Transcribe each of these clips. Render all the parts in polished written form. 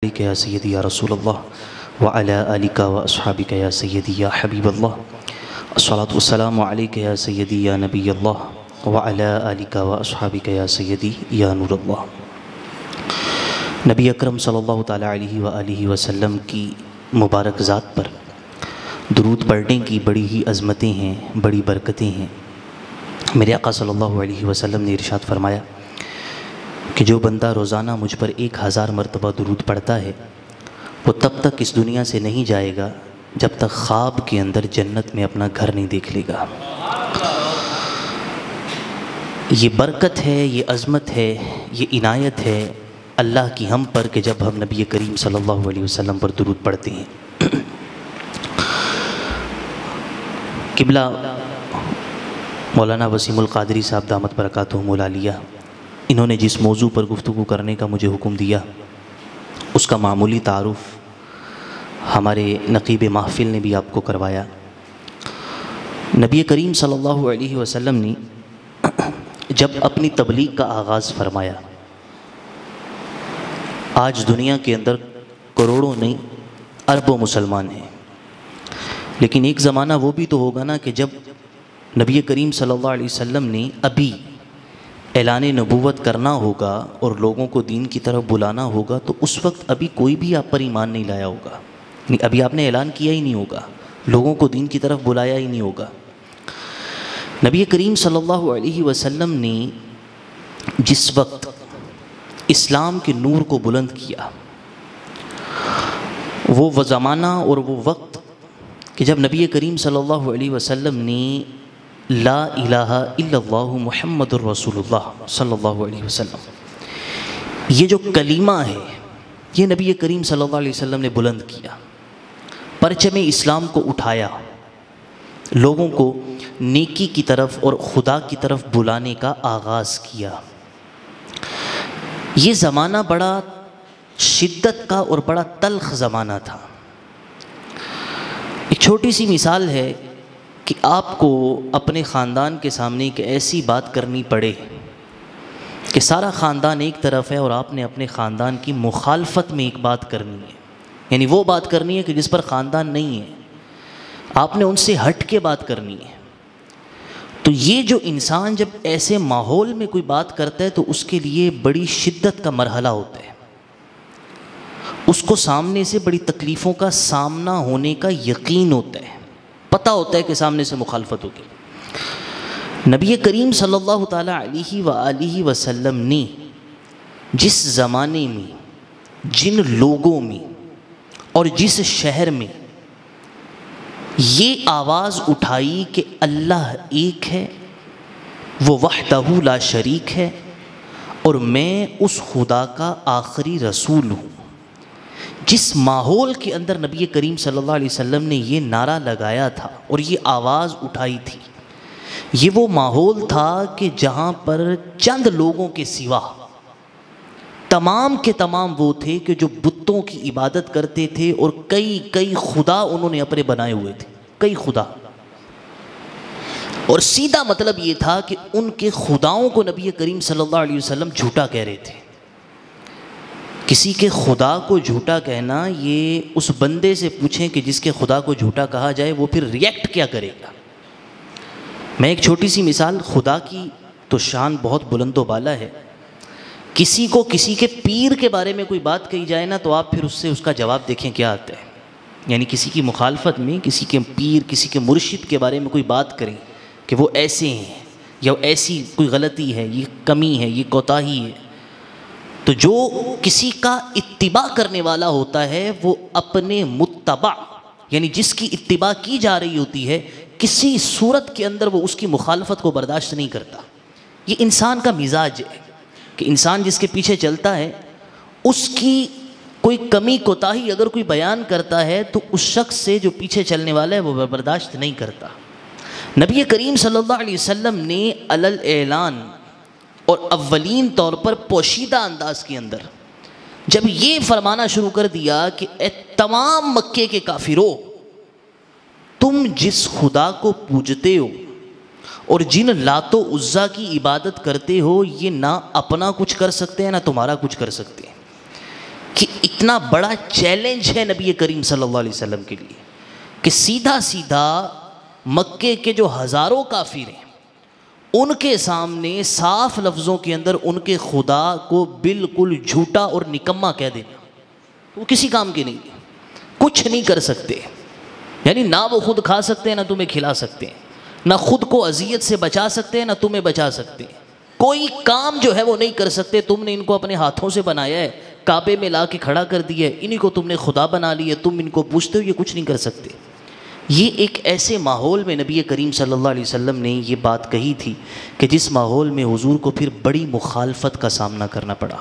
علیک یا سیدی یا رسول اللہ وعلی آلک و اصحابک یا سیدی یا حبیب اللہ الصلاۃ والسلام علیک یا سیدی یا نبی اللہ وعلی آلک و اصحابک یا سیدی یا نور اللہ۔ نبی اکرم صلی اللہ تعالیٰ علیہ وآلہ وسلم کی مبارک ذات پر درود پڑھنے کی بڑی ہی عظمتیں ہیں، بڑی برکتیں ہیں۔ میرے آقا صلی اللہ علیہ وسلم نے ارشاد فرمایا کہ جو بندہ روزانہ مجھ پر 1000 مرتبہ درود پڑھتا ہے وہ تب تک اس دنیا سے نہیں جائے گا جب تک خواب کے اندر جنت میں اپنا گھر نہیں دیکھ لے گا۔ یہ برکت ہے، یہ عظمت ہے، یہ عنایت ہے اللہ کی ہم پر کہ جب ہم نبی کریم صلی اللہ علیہ وسلم پر درود پڑھتے ہیں۔ قبلہ مولانا وسیم القادری صاحب دامت برکاتہم العالیہ، انہوں نے جس موضوع پر گفتگو کرنے کا مجھے حکم دیا اس کا معمولی تعارف ہمارے نقیب محفل نے بھی آپ کو کروایا۔ نبی کریم صلی اللہ علیہ وسلم نے جب اپنی تبلیغ کا آغاز فرمایا، آج دنیا کے اندر کروڑوں نہیں اربوں مسلمان ہیں، لیکن ایک زمانہ وہ بھی تو ہوگا نا کہ جب نبی کریم صلی اللہ علیہ وسلم نے ابھی اعلان نبوت کرنا ہوگا اور لوگوں کو دین کی طرف بلانا ہوگا، تو اس وقت ابھی کوئی بھی آپ پر ایمان نہیں لایا ہوگا، ابھی آپ نے اعلان کیا ہی نہیں ہوگا، لوگوں کو دین کی طرف بلایا ہی نہیں ہوگا۔ نبی کریم صلی اللہ علیہ وسلم نے جس وقت اسلام کے نور کو بلند کیا، وہ زمانہ اور وہ وقت کہ جب نبی کریم صلی اللہ علیہ وسلم نے لا الہ الا اللہ محمد الرسول اللہ صلی اللہ علیہ وسلم، یہ جو کلمہ ہے یہ نبی کریم صلی اللہ علیہ وسلم نے بلند کیا، پرچم اسلام کو اٹھایا، لوگوں کو نیکی کی طرف اور خدا کی طرف بلانے کا آغاز کیا۔ یہ زمانہ بڑا شدت کا اور بڑا تلخ زمانہ تھا۔ ایک چھوٹی سی مثال ہے کہ آپ کو اپنے خاندان کے سامنے ایک ایسی بات کرنی پڑے کہ سارا خاندان ایک طرف ہے اور آپ نے اپنے خاندان کی مخالفت میں ایک بات کرنی ہے، یعنی وہ بات کرنی ہے کہ جس پر خاندان نہیں ہے، آپ نے ان سے ہٹ کے بات کرنی ہے۔ تو یہ جو انسان جب ایسے ماحول میں کوئی بات کرتا ہے تو اس کے لیے بڑی شدت کا مرحلہ ہوتا ہے، اس کو سامنے سے بڑی تکلیفوں کا سامنا ہونے کا یقین ہوتا ہے، پتہ ہوتا ہے کہ سامنے سے مخالفت ہوگی۔ نبی کریم صلی اللہ تعالیٰ علیہ وآلہ وسلم نے جس زمانے میں، جن لوگوں میں اور جس شہر میں یہ آواز اٹھائی کہ اللہ ایک ہے، وہ وحدہ لا شریک ہے اور میں اس خدا کا آخری رسول ہوں، جس ماحول کے اندر نبی کریم صلی اللہ علیہ وسلم نے یہ نعرہ لگایا تھا اور یہ آواز اٹھائی تھی، یہ وہ ماحول تھا کہ جہاں پر چند لوگوں کے سوا تمام کے تمام وہ تھے کہ جو بتوں کی عبادت کرتے تھے اور کئی خدا انہوں نے اپنے بنائے ہوئے تھے، کئی خدا، اور سیدھا مطلب یہ تھا کہ ان کے خداؤں کو نبی کریم صلی اللہ علیہ وسلم جھوٹا کہہ رہے تھے۔ کسی کے خدا کو جھوٹا کہنا، یہ اس بندے سے پوچھیں کہ جس کے خدا کو جھوٹا کہا جائے وہ پھر ریئیکٹ کیا کرے گا۔ میں ایک چھوٹی سی مثال، خدا کی تو شان بہت بلند و بالا ہے، کسی کو کسی کے پیر کے بارے میں کوئی بات کہی جائے نا تو آپ پھر اس سے اس کا جواب دیکھیں کیا آتا ہے، یعنی کسی کی مخالفت میں کسی کے پیر، کسی کے مرشد کے بارے میں کوئی بات کریں کہ وہ ایسے ہیں یا ایسی کوئی غلطی ہے، یہ کمی ہے، یہ کوتاہی ہے، تو جو کسی کا اتباع کرنے والا ہوتا ہے وہ اپنے متبع، یعنی جس کی اتباع کی جا رہی ہوتی ہے، کسی صورت کے اندر وہ اس کی مخالفت کو برداشت نہیں کرتا۔ یہ انسان کا مزاج ہے کہ انسان جس کے پیچھے چلتا ہے اس کی کوئی کمی کوتاہی اگر کوئی بیان کرتا ہے تو اس شخص سے جو پیچھے چلنے والا ہے وہ برداشت نہیں کرتا۔ نبی کریم صلی اللہ علیہ وسلم نے علل اعلان اور اولین طور پر پوشیدہ انداز کے اندر جب یہ فرمانا شروع کر دیا کہ اے تمام مکے کے کافروں، تم جس خدا کو پوجتے ہو اور جن لات و عزا کی عبادت کرتے ہو، یہ نہ اپنا کچھ کر سکتے ہیں نہ تمہارا کچھ کر سکتے ہیں، کہ اتنا بڑا چیلنج ہے نبی کریم صلی اللہ علیہ وسلم کے لیے کہ سیدھا سیدھا مکے کے جو ہزاروں کافر ہیں ان کے سامنے صاف لفظوں کے اندر ان کے خدا کو بالکل جھوٹا اور نکما کہہ دینا. وہ کسی کام کے نہیں, کچھ نہیں کر سکتے. یعنی نہ وہ خود کھا سکتے ہیں نہ تمہیں کھلا سکتے ہیں, نہ خود کو اذیت سے بچا سکتے ہیں نہ تمہیں بچا سکتے ہیں. کوئی کام جو ہے وہ نہیں کر سکتے. تم نے ان کو اپنے ہاتھوں سے بنایا ہے, کعبے میں لا کے کھڑا کر دیا ہے, انہی کو تم نے خدا بنا لی ہے, تم ان کو پوچھتے ہو, یہ کچھ نہیں کر سکتے. یہ ایک ایسے ماحول میں نبی کریم صلی اللہ علیہ وسلم نے یہ بات کہی تھی کہ جس ماحول میں حضور کو پھر بڑی مخالفت کا سامنا کرنا پڑا,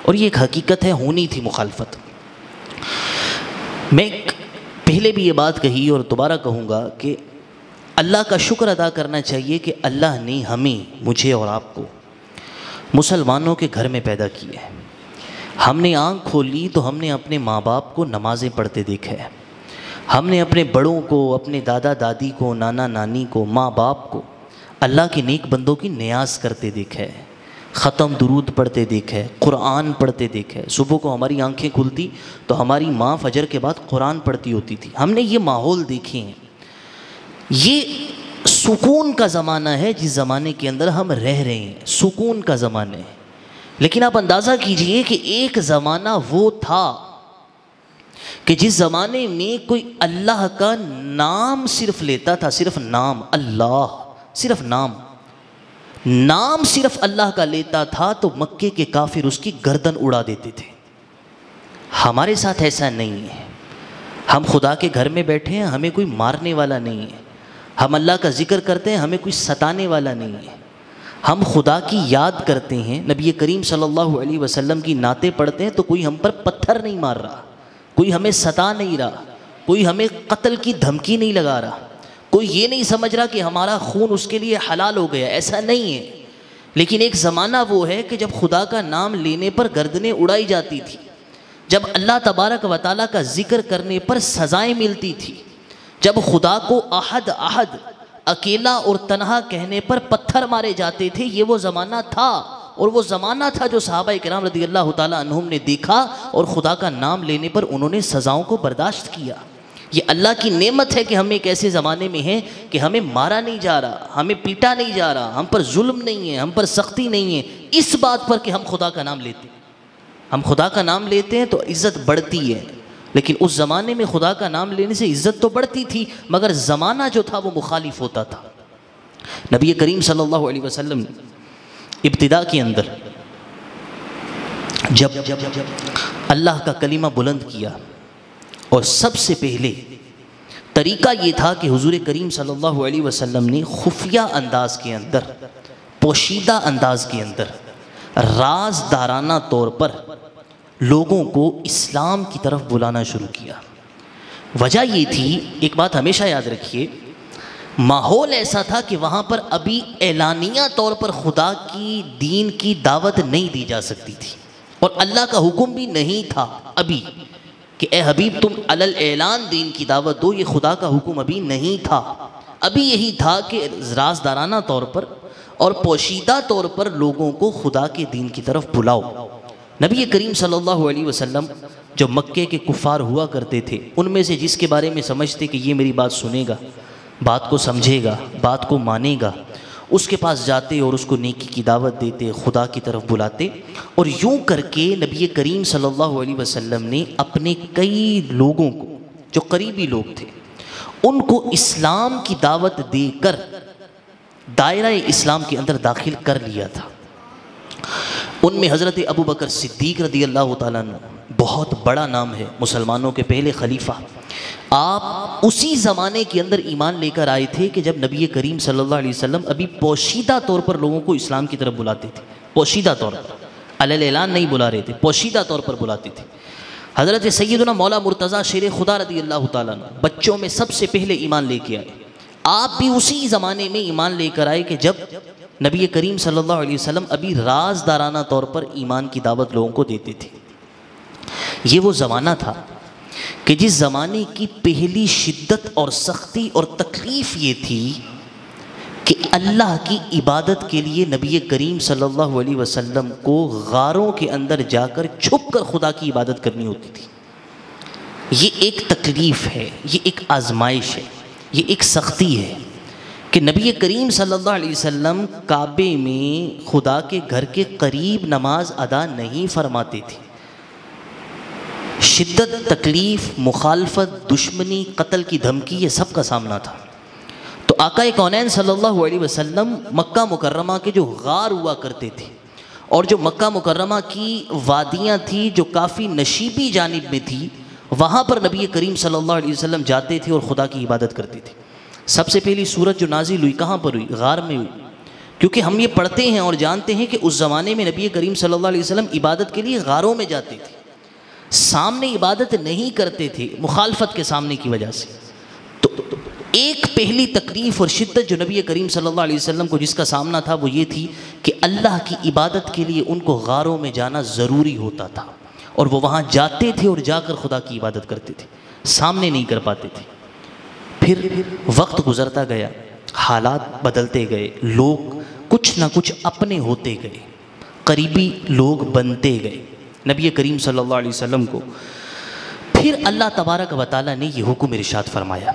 اور یہ ایک حقیقت ہے, ہونی تھی مخالفت. میں پہلے بھی یہ بات کہی اور دوبارہ کہوں گا کہ اللہ کا شکر ادا کرنا چاہیے کہ اللہ نے ہمیں, مجھے اور آپ کو مسلمانوں کے گھر میں پیدا کیا ہے. ہم نے آنکھ کھولی تو ہم نے اپنے ماں باپ کو نمازیں پڑھتے دیکھا ہے. ہم نے اپنے بڑوں کو, اپنے دادا دادی کو, نانا نانی کو, ماں باپ کو اللہ کے نیک بندوں کی نیاز کرتے دیکھا ہے, ختم درود پڑھتے دیکھا ہے, قرآن پڑھتے دیکھا ہے. صبح کو ہماری آنکھیں کھلتی تو ہماری ماں فجر کے بعد قرآن پڑھتی ہوتی تھی. ہم نے یہ ماحول دیکھے ہیں. یہ سکون کا زمانہ ہے جس زمانے کے اندر ہم رہ رہے ہیں, سکون کا زمانہ ہے. لیکن آپ اندازہ کیجئے کہ ایک زمانہ وہ تھا کہ جس زمانے میں کوئی اللہ کا نام صرف لیتا تھا, صرف نام اللہ, صرف نام صرف اللہ کا لیتا تھا تو مکے کے کافر اس کی گردن اڑا دیتے تھے. ہمارے ساتھ ایسا نہیں ہے. ہم خدا کے گھر میں بیٹھے ہیں, ہمیں کوئی مارنے والا نہیں ہے. ہم اللہ کا ذکر کرتے ہیں, ہمیں کوئی ستانے والا نہیں ہے. ہم خدا کی یاد کرتے ہیں, نبی کریم صلی اللہ علیہ وسلم کی نعتیں پڑھتے ہیں تو کوئی ہم پر پتھر نہیں مار رہا, کوئی ہمیں ستا نہیں رہا, کوئی ہمیں قتل کی دھمکی نہیں لگا رہا, کوئی یہ نہیں سمجھ رہا کہ ہمارا خون اس کے لیے حلال ہو گیا. ایسا نہیں ہے. لیکن ایک زمانہ وہ ہے کہ جب خدا کا نام لینے پر گردنیں اڑائی جاتی تھی, جب اللہ تبارک و تعالیٰ کا ذکر کرنے پر سزائیں ملتی تھی, جب خدا کو احد احد اکیلا اور تنہا کہنے پر پتھر مارے جاتے تھے. یہ وہ زمانہ تھا, اور وہ زمانہ تھا جو صحابہ کرام رضی اللہ تعالیٰ عنہم نے دیکھا اور خدا کا نام لینے پر انہوں نے سزاؤں کو برداشت کیا. یہ اللہ کی نعمت ہے کہ ہم ایک ایسے زمانے میں ہیں کہ ہمیں مارا نہیں جا رہا, ہمیں پیٹا نہیں جا رہا, ہم پر ظلم نہیں ہے, ہم پر سختی نہیں ہے, اس بات پر کہ ہم خدا کا نام لیتے ہیں. ہم خدا کا نام لیتے ہیں تو عزت بڑھتی ہے. لیکن اس زمانے میں خدا کا نام لینے سے عزت تو بڑھتی تھی, مگر زمانہ جو تھا وہ مخالف ہوتا تھا. نبی کریم صلی اللہ علیہ وسلم نے ابتدا کے اندر جب اللہ کا کلمہ بلند کیا, اور سب سے پہلے طریقہ یہ تھا کہ حضور کریم صلی اللہ علیہ وسلم نے خفیہ انداز کے اندر, پوشیدہ انداز کے اندر, رازدارانہ طور پر لوگوں کو اسلام کی طرف بلانا شروع کیا. وجہ یہ تھی, ایک بات ہمیشہ یاد رکھیے, ماحول ایسا تھا کہ وہاں پر ابھی اعلانیہ طور پر خدا کی دین کی دعوت نہیں دی جا سکتی تھی, اور اللہ کا حکم بھی نہیں تھا ابھی کہ اے حبیب تم علل اعلان دین کی دعوت دو. یہ خدا کا حکم ابھی نہیں تھا. ابھی یہی تھا کہ رازدارانہ طور پر اور پوشیدہ طور پر لوگوں کو خدا کے دین کی طرف بلاؤ. نبی کریم صلی اللہ علیہ وسلم جو مکے کے کفار ہوا کرتے تھے, ان میں سے جس کے بارے میں سمجھتے کہ یہ میری بات سنے گا, بات کو سمجھے گا, بات کو مانے گا, اس کے پاس جاتے اور اس کو نیکی کی دعوت دیتے, خدا کی طرف بلاتے. اور یوں کر کے نبی کریم صلی اللہ علیہ وسلم نے اپنے کئی لوگوں کو, جو قریبی لوگ تھے, ان کو اسلام کی دعوت دے کر دائرہ اسلام کے اندر داخل کر لیا تھا. ان میں حضرت ابو بکر صدیق رضی اللہ تعالیٰ عنہ, بہت بڑا نام ہے, مسلمانوں کے پہلے خلیفہ. آپ اسی زمانے کے اندر ایمان لے کر آئے تھے کہ جب نبی کریم صلی اللہ علیہ وسلم ابھی پوشیدہ طور پر لوگوں کو اسلام کی طرف بلاتے تھے. پوشیدہ طور پر, علل اعلان نہیں بلا رہے تھے, پوشیدہ طور پر بلاتے تھے. حضرت سیدنا مولا مرتضیٰ شیر خدا رضی اللہ تعالیٰ عنہ بچوں میں سب سے پہلے ایمان لے کے آئے. آپ بھی اسی زمانے میں ایمان لے کر آئے کہ جب نبی کریم صلی اللہ علیہ وسلم ابھی رازدارانہ طور پر ایمان کی دعوت لوگوں کو دیتے تھے. یہ وہ زمانہ تھا کہ جس زمانے کی پہلی شدت اور سختی اور تکلیف یہ تھی کہ اللہ کی عبادت کے لیے نبی کریم صلی اللہ علیہ وسلم کو غاروں کے اندر جا کر چھپ کر خدا کی عبادت کرنی ہوتی تھی۔ یہ ایک تکلیف ہے، یہ ایک آزمائش ہے، یہ ایک سختی ہے کہ نبی کریم صلی اللہ علیہ وسلم کعبے میں خدا کے گھر کے قریب نماز ادا نہیں فرماتے تھے۔ شدت، تکلیف، مخالفت، دشمنی، قتل کی دھمکی، یہ سب کا سامنا تھا۔ تو آقا کونین صلی اللہ علیہ وسلم مکہ مکرمہ کے جو غار ہوا کرتے تھے اور جو مکہ مکرمہ کی وادیاں تھیں جو کافی نشیبی جانب میں تھی، وہاں پر نبی کریم صلی اللہ علیہ وسلم جاتے تھے اور خدا کی عبادت کرتے تھے۔ سب سے پہلی سورت جو نازل ہوئی کہاں پر ہوئی؟ غار میں ہوئی، کیونکہ ہم یہ پڑھتے ہیں اور جانتے ہیں کہ اس زمانے میں نبی کریم صلی اللہ علیہ وسلم عبادت کے لیے غاروں میں جاتے تھے، سامنے عبادت نہیں کرتے تھے مخالفت کے سامنے کی وجہ سے۔ تو ایک پہلی تکلیف اور شدت جو نبی کریم صلی اللہ علیہ وسلم کو جس کا سامنا تھا وہ یہ تھی کہ اللہ کی عبادت کے لیے ان کو غاروں میں جانا ضروری ہوتا تھا، اور وہ وہاں جاتے تھے اور جا کر خدا کی عبادت کرتے تھے، سامنے نہیں کر پاتے تھے۔ پھر وقت گزرتا گیا، حالات بدلتے گئے، لوگ کچھ نہ کچھ اپنے ہوتے گئے، قریبی لوگ بنتے گئے نبی کریم صلی اللہ علیہ وسلم کو۔ پھر اللہ تبارک و تعالیٰ نے یہ حکم ارشاد فرمایا۔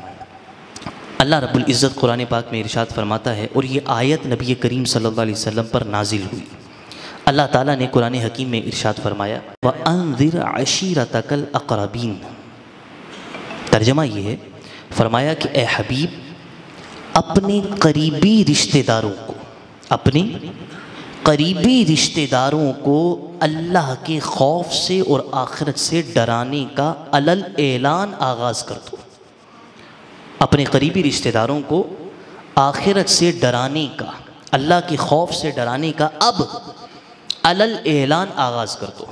اللہ رب العزت قرآن پاک میں ارشاد فرماتا ہے، اور یہ آیت نبی کریم صلی اللہ علیہ وسلم پر نازل ہوئی۔ اللہ تعالیٰ نے قرآن حکیم میں ارشاد فرمایا وَأَنذِرْ عَشِيرَتَكَ الْأَقْرَبِينَ۔ ترجمہ یہ ہے، فرمایا کہ اے حبیب اپنے قریبی رشتہ داروں کو، اپنے قریبی رشتہ داروں کو اللہ کے خوف سے اور آخرت سے ڈرانے کا علل اعلان آغاز کر دو۔ اپنے قریبی رشتہ داروں کو آخرت سے ڈرانے کا، اللہ کے خوف سے ڈرانے کا اب علل اعلان آغاز کر دو۔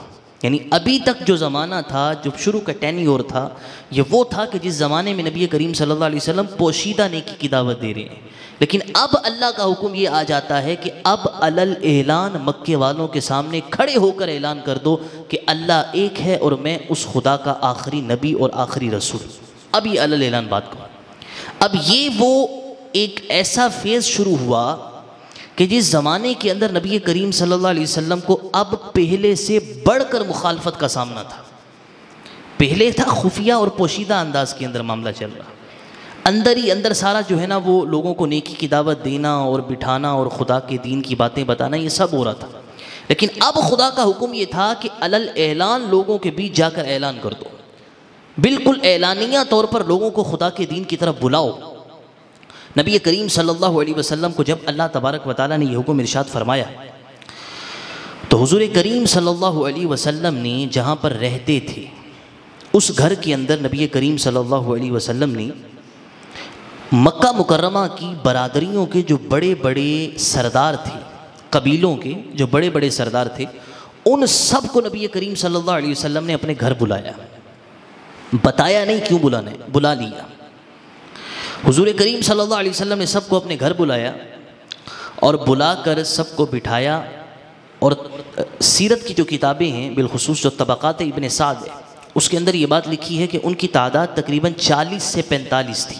یعنی ابھی تک جو زمانہ تھا، جو شروع کا ٹینیور تھا، یہ وہ تھا کہ جس زمانے میں نبی کریم صلی اللہ علیہ وسلم پوشیدہ نیکی کی دعوت دے رہے ہیں، لیکن اب اللہ کا حکم یہ آ جاتا ہے کہ اب علل اعلان مکے والوں کے سامنے کھڑے ہو کر اعلان کر دو کہ اللہ ایک ہے اور میں اس خدا کا آخری نبی اور آخری رسول۔ اب یہ علل اعلان بات کرو۔ اب یہ وہ ایک ایسا فیز شروع ہوا کہ جس زمانے کے اندر نبی کریم صلی اللہ علیہ وسلم کو اب پہلے سے بڑھ کر مخالفت کا سامنا تھا۔ پہلے تھا خفیہ اور پوشیدہ انداز کے اندر معاملہ چل رہا، اندر ہی اندر سارا جو ہے نا وہ لوگوں کو نیکی کی دعوت دینا اور بٹھانا اور خدا کے دین کی باتیں بتانا، یہ سب ہو رہا تھا۔ لیکن اب خدا کا حکم یہ تھا کہ علل اعلان لوگوں کے بیچ جا کر اعلان کر دو، بالکل اعلانیہ طور پر لوگوں کو خدا کے دین کی طرف بلاؤ۔ نبی کریم صلی اللہ علیہ وسلم کو جب اللہ تبارک و تعالیٰ نے یہ حکم ارشاد فرمایا تو حضور کریم صلی اللہ علیہ وسلم نے جہاں پر رہتے تھے اس گھر کے اندر نبی کریم صلی اللہ علیہ وسلم نے مکہ مکرمہ کی برادریوں کے جو بڑے بڑے سردار تھے، قبیلوں کے جو بڑے بڑے سردار تھے، ان سب کو نبی کریم صلی اللہ علیہ وسلم نے اپنے گھر بلایا۔ بتایا نہیں کیوں بلانا ہے، بلا لیا۔ حضور کریم صلی اللہ علیہ وسلم نے سب کو اپنے گھر بلایا اور بلا کر سب کو بٹھایا، اور سیرت کی جو کتابیں ہیں بالخصوص جو طبقات ابن سعد ہے اس کے اندر یہ بات لکھی ہے کہ ان کی تعداد تقریباً 40 سے 45 تھی،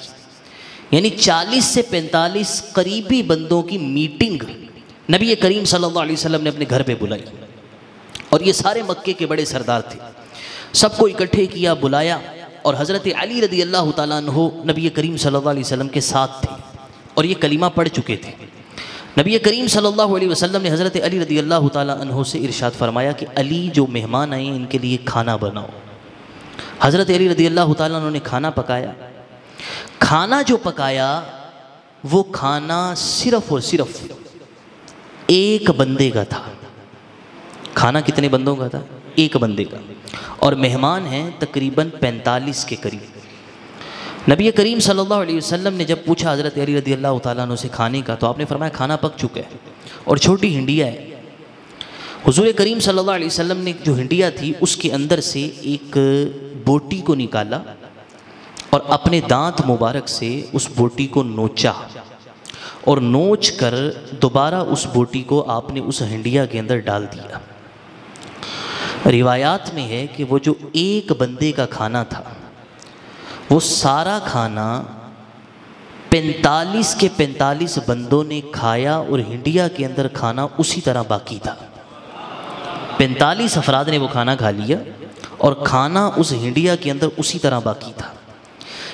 یعنی 40 سے 45 قریبی بندوں کی میٹنگ نبی کریم صلی اللہ علیہ وسلم نے اپنے گھر پہ بلائی، اور یہ سارے مکے کے بڑے سردار تھے۔ سب کو اکٹھے کیا، بلایا، اور حضرت علی رضی اللہ تعالیٰ عنہ نبی کریم صلی اللہ علیہ وسلم کے ساتھ تھے اور یہ کلمہ پڑھ چکے تھے۔ نبی کریم صلی اللہ علیہ وسلم نے حضرت علی رضی اللہ تعالیٰ عنہ سے ارشاد فرمایا کہ علی جو مہمان آئے ہیں ان کے لیے کھانا بناؤ۔ حضرت علی رضی اللہ تعالیٰ عنہ نے کھانا پکایا۔ کھانا جو پکایا وہ کھانا صرف اور صرف ایک بندے کا تھا۔ کھانا کتنے بندوں کا تھا؟ ایک بندے کا، اور مہمان ہیں تقریباً 45 کے قریب۔ نبی کریم صلی اللہ علیہ وسلم نے جب پوچھا حضرت علی رضی اللہ تعالیٰ عنہ سے کھانے کا، تو آپ نے فرمایا کھانا پک چکا ہے اور چھوٹی ہنڈیا ہے۔ حضور کریم صلی اللہ علیہ وسلم نے جو ہنڈیا تھی اس کے اندر سے ایک بوٹی کو نکالا اور اپنے دانت مبارک سے اس بوٹی کو نوچا، اور نوچ کر دوبارہ اس بوٹی کو آپ نے اس ہنڈیا کے اندر ڈال دیا۔ روایات میں ہے کہ وہ جو ایک بندے کا کھانا تھا وہ سارا کھانا 45 کے 45 بندوں نے کھایا اور ہنڈیا کے اندر کھانا اسی طرح باقی تھا۔ 45 افراد نے وہ کھانا کھا لیا اور کھانا اس ہنڈیا کے اندر اسی طرح باقی تھا۔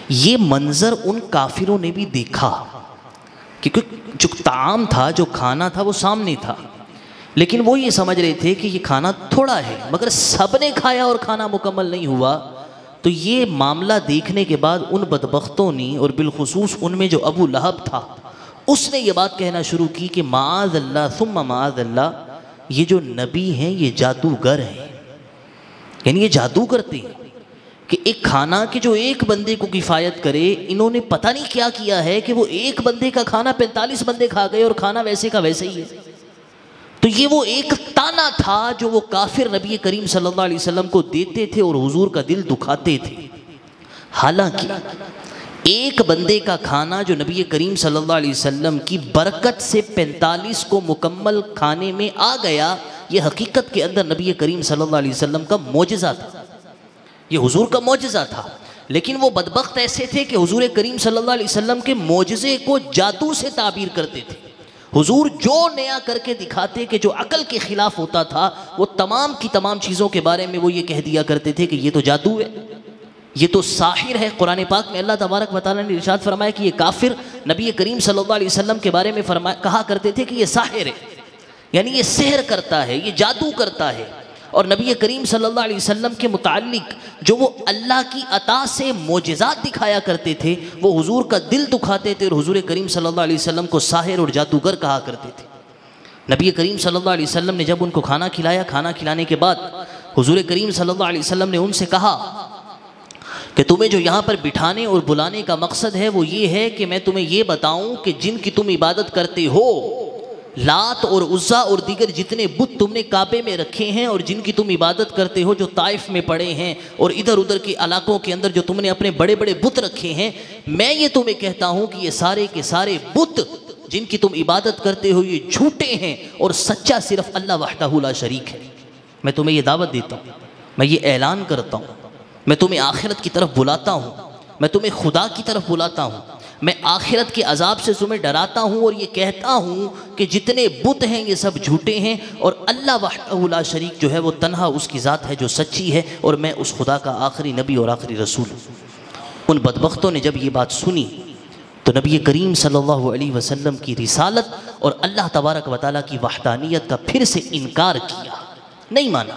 یہ منظر ان کافروں نے بھی دیکھا، کیونکہ جو طعام تھا، جو کھانا تھا، وہ سامنے تھا، لیکن وہ یہ سمجھ رہے تھے کہ یہ کھانا تھوڑا ہے، مگر سب نے کھایا اور کھانا مکمل نہیں ہوا۔ تو یہ معاملہ دیکھنے کے بعد ان بدبختوں نے، اور بالخصوص ان میں جو ابو لہب تھا، اس نے یہ بات کہنا شروع کی کہ معاذ اللہ ثم معاذ اللہ، یہ جو نبی ہیں یہ جادوگر ہیں، یعنی یہ جادو کرتے ہیں کہ ایک کھانا کہ جو ایک بندے کو کفایت کرے، انہوں نے پتہ نہیں کیا کیا ہے کہ وہ ایک بندے کا کھانا 45 بندے کھا گئے اور کھانا ویسے کا ویسے ہی ہے۔ تو یہ وہ ایک تانا تھا جو وہ کافر نبی کریم صلی اللہ علیہ وسلم کو دیتے تھے اور حضور کا دل دکھاتے تھے۔ حالانکہ ایک بندے کا کھانا جو نبی کریم صلی اللہ علیہ وسلم کی برکت سے 45 کو مکمل کھانے میں آ گیا، یہ حقیقت کے اندر نبی کریم صلی اللہ علیہ وسلم کا معجزہ تھا، یہ حضور کا معجزہ تھا۔ لیکن وہ بدبخت ایسے تھے کہ حضور کریم صلی اللہ علیہ وسلم کے معجزے کو جادو سے تعبیر کرتے تھے۔ حضور جو نیا کر کے دکھاتے کہ جو عقل کے خلاف ہوتا تھا، وہ تمام کی تمام چیزوں کے بارے میں وہ یہ کہہ دیا کرتے تھے کہ یہ تو جادو ہے، یہ تو ساحر ہے۔ قرآن پاک میں اللہ تبارک و تعالیٰ نے ارشاد فرمایا کہ یہ کافر نبی کریم صلی اللہ علیہ وسلم کے بارے میں کہا کرتے تھے کہ یہ ساحر ہے، یعنی یہ سحر کرتا ہے، یہ جادو کرتا ہے۔ اور نبی کریم صلی اللہ علیہ وسلم کے متعلق جو وہ اللہ کی عطا سے معجزات دکھایا کرتے تھے، وہ حضور کا دل دکھاتے تھے، اور حضور کریم صلی اللہ علیہ وسلم کو ساحر اور جادوگر کہا کرتے تھے۔ نبی کریم صلی اللہ علیہ وسلم نے جب ان کو کھانا کھلایا، کھانا کھلانے کے بعد حضور کریم صلی اللہ علیہ وسلم نے ان سے کہا کہ تمہیں جو یہاں پر بٹھانے اور بلانے کا مقصد ہے وہ یہ ہے کہ میں تمہیں یہ بتاؤں کہ جن کی تم عبادت کرتے ہو، لات اور عزا اور دیگر جتنے بت تم نے کعبے میں رکھے ہیں، اور جن کی تم عبادت کرتے ہو جو طائف میں پڑے ہیں اور ادھر ادھر کے علاقوں کے اندر جو تم نے اپنے بڑے بڑے بت رکھے ہیں، میں یہ تمہیں کہتا ہوں کہ یہ سارے کے سارے بت جن کی تم عبادت کرتے ہو یہ جھوٹے ہیں، اور سچا صرف اللہ وحدہ لا شریک ہے۔ میں تمہیں یہ دعوت دیتا ہوں، میں یہ اعلان کرتا ہوں، میں تمہیں آخرت کی طرف بلاتا ہوں، میں تمہیں خدا کی طرف بلاتا ہوں، میں آخرت کے عذاب سے تمہیں ڈراتا ہوں، اور یہ کہتا ہوں کہ جتنے بت ہیں یہ سب جھوٹے ہیں، اور اللہ وحدہ لا شریک جو ہے وہ تنہا اس کی ذات ہے جو سچی ہے، اور میں اس خدا کا آخری نبی اور آخری رسول ہوں۔ ان بدبختوں نے جب یہ بات سنی تو نبی کریم صلی اللہ علیہ وسلم کی رسالت اور اللہ تبارک و تعالیٰ کی وحدانیت کا پھر سے انکار کیا، نہیں مانا۔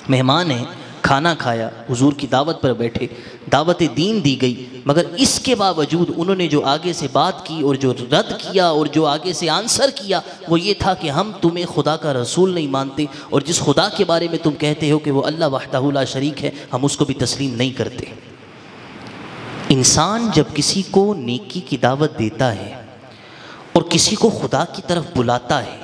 مہمان ہیں، کھانا کھایا، حضور کی دعوت پر بیٹھے، دعوت دین دی گئی، مگر اس کے باوجود انہوں نے جو آگے سے بات کی اور جو رد کیا اور جو آگے سے آنسر کیا وہ یہ تھا کہ ہم تمہیں خدا کا رسول نہیں مانتے، اور جس خدا کے بارے میں تم کہتے ہو کہ وہ اللہ وحدہ لا شریک ہے، ہم اس کو بھی تسلیم نہیں کرتے۔ انسان جب کسی کو نیکی کی دعوت دیتا ہے اور کسی کو خدا کی طرف بلاتا ہے،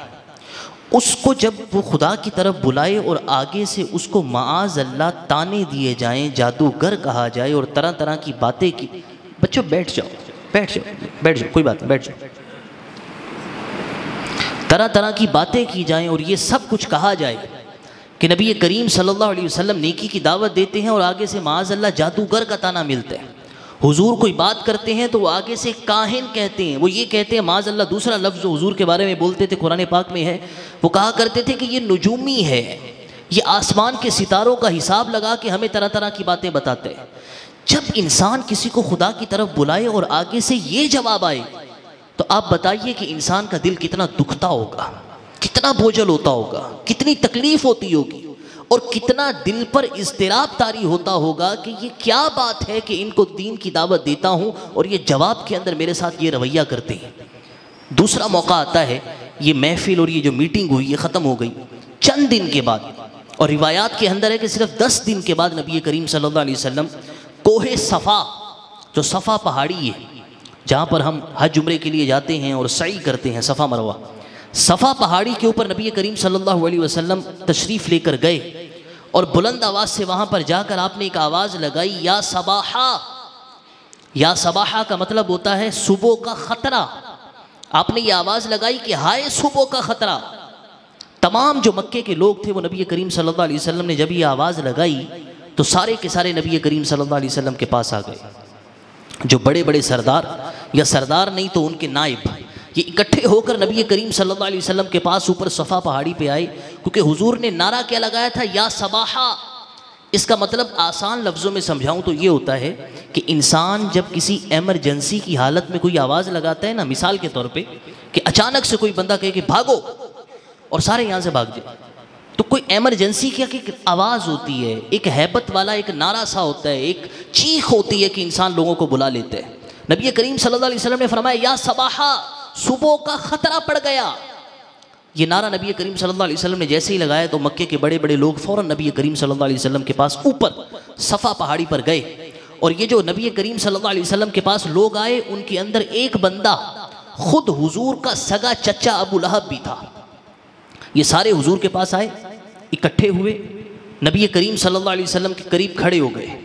اس کو جب وہ خدا کی طرف بلائے اور آگے سے اس کو معاذ اللہ تانے دیے جائیں، جادوگر کہا جائے اور طرح طرح کی باتیں کی، بچوں بیٹھ جاؤ بیٹھ جاؤ بیٹھ جاؤ، کوئی بات نہیں، بیٹھ جاؤ، طرح طرح کی باتیں کی جائیں اور یہ سب کچھ کہا جائے کہ نبی کریم صلی اللہ علیہ وسلم نیکی کی دعوت دیتے ہیں اور آگے سے معاذ اللہ جادوگر کا تانا ملتا ہے۔ حضور کوئی بات کرتے ہیں تو وہ آگے سے کاہن کہتے ہیں، وہ یہ کہتے ہیں معاذ اللہ، دوسرا لفظ جو حضور کے بارے میں بولتے تھے قرآن پاک میں ہے، وہ کہا کرتے تھے کہ یہ نجومی ہے، یہ آسمان کے ستاروں کا حساب لگا کے ہمیں طرح طرح کی باتیں بتاتے ہیں۔ جب انسان کسی کو خدا کی طرف بلائے اور آگے سے یہ جواب آئے تو آپ بتائیے کہ انسان کا دل کتنا دکھتا ہوگا، کتنا بوجھل ہوتا ہوگا، کتنی تکلیف ہوتی ہوگی، اور کتنا دل پر اضطراب طاری ہوتا ہوگا کہ یہ کیا بات ہے کہ ان کو دین کی دعوت دیتا ہوں اور یہ جواب کے اندر میرے ساتھ یہ رویہ کرتے ہیں۔ دوسرا موقع آتا ہے، یہ محفل اور یہ جو میٹنگ ہوئی یہ ختم ہو گئی، چند دن کے بعد، اور روایات کے اندر ہے کہ صرف 10 دن کے بعد نبی کریم صلی اللہ علیہ وسلم کوہ صفا، جو صفا پہاڑی ہے جہاں پر ہم حج عمرے کے لیے جاتے ہیں اور سعی کرتے ہیں، صفا مروہ، صفا پہاڑی کے اوپر نبی کریم صلی اللہ علیہ وسلم تشریف لے کر گئے، اور بلند آواز سے وہاں پر جا کر آپ نے ایک آواز لگائی، یا صباحا۔ یا صباحا کا مطلب ہوتا ہے صبح کا خطرہ۔ آپ نے یہ آواز لگائی کہ ہائے صبح کا خطرہ۔ تمام جو مکے کے لوگ تھے وہ نبی کریم صلی اللہ علیہ وسلم نے جب یہ آواز لگائی تو سارے کے سارے نبی کریم صلی اللہ علیہ وسلم کے پاس آ گئے۔ جو بڑے بڑے سردار یا سردار نہیں تو ان کے نائب، یہ اکٹھے ہو کر نبی کریم صلی اللہ علیہ وسلم کے پاس اوپر صفا پہاڑی پہ آئے، کیونکہ حضور نے نعرہ کیا لگایا تھا؟ یا صباحا۔ اس کا مطلب آسان لفظوں میں سمجھاؤں تو یہ ہوتا ہے کہ انسان جب کسی ایمرجنسی کی حالت میں کوئی آواز لگاتا ہے نا، مثال کے طور پہ کہ اچانک سے کوئی بندہ کہے کہ بھاگو اور سارے یہاں سے بھاگ جائے، تو کوئی ایمرجنسی کی ایک آواز ہوتی ہے، ایک ہیبت والا ایک نعرہ سا ہوتا ہے، ایک چیخ ہوتی ہے کہ انسان لوگوں کو بلا لیتے ہیں۔ نبی کریم صلی اللہ علیہ وسلم نے فرمایا یا صباحا، صبح کا خطرہ پڑ گیا۔ یہ نعرہ نبی کریم صلی اللہ علیہ وسلم نے جیسے ہی لگایا تو مکے کے بڑے بڑے لوگ فوراً نبی کریم صلی اللہ علیہ وسلم کے پاس اوپر صفا پہاڑی پر گئے، اور یہ جو نبی کریم صلی اللہ علیہ وسلم کے پاس لوگ آئے ان کے اندر ایک بندہ خود حضور کا سگا چچا ابو لہب بھی تھا۔ یہ سارے حضور کے پاس آئے، اکٹھے ہوئے، نبی کریم صلی اللہ علیہ وسلم کے قریب کھڑے ہو گئے۔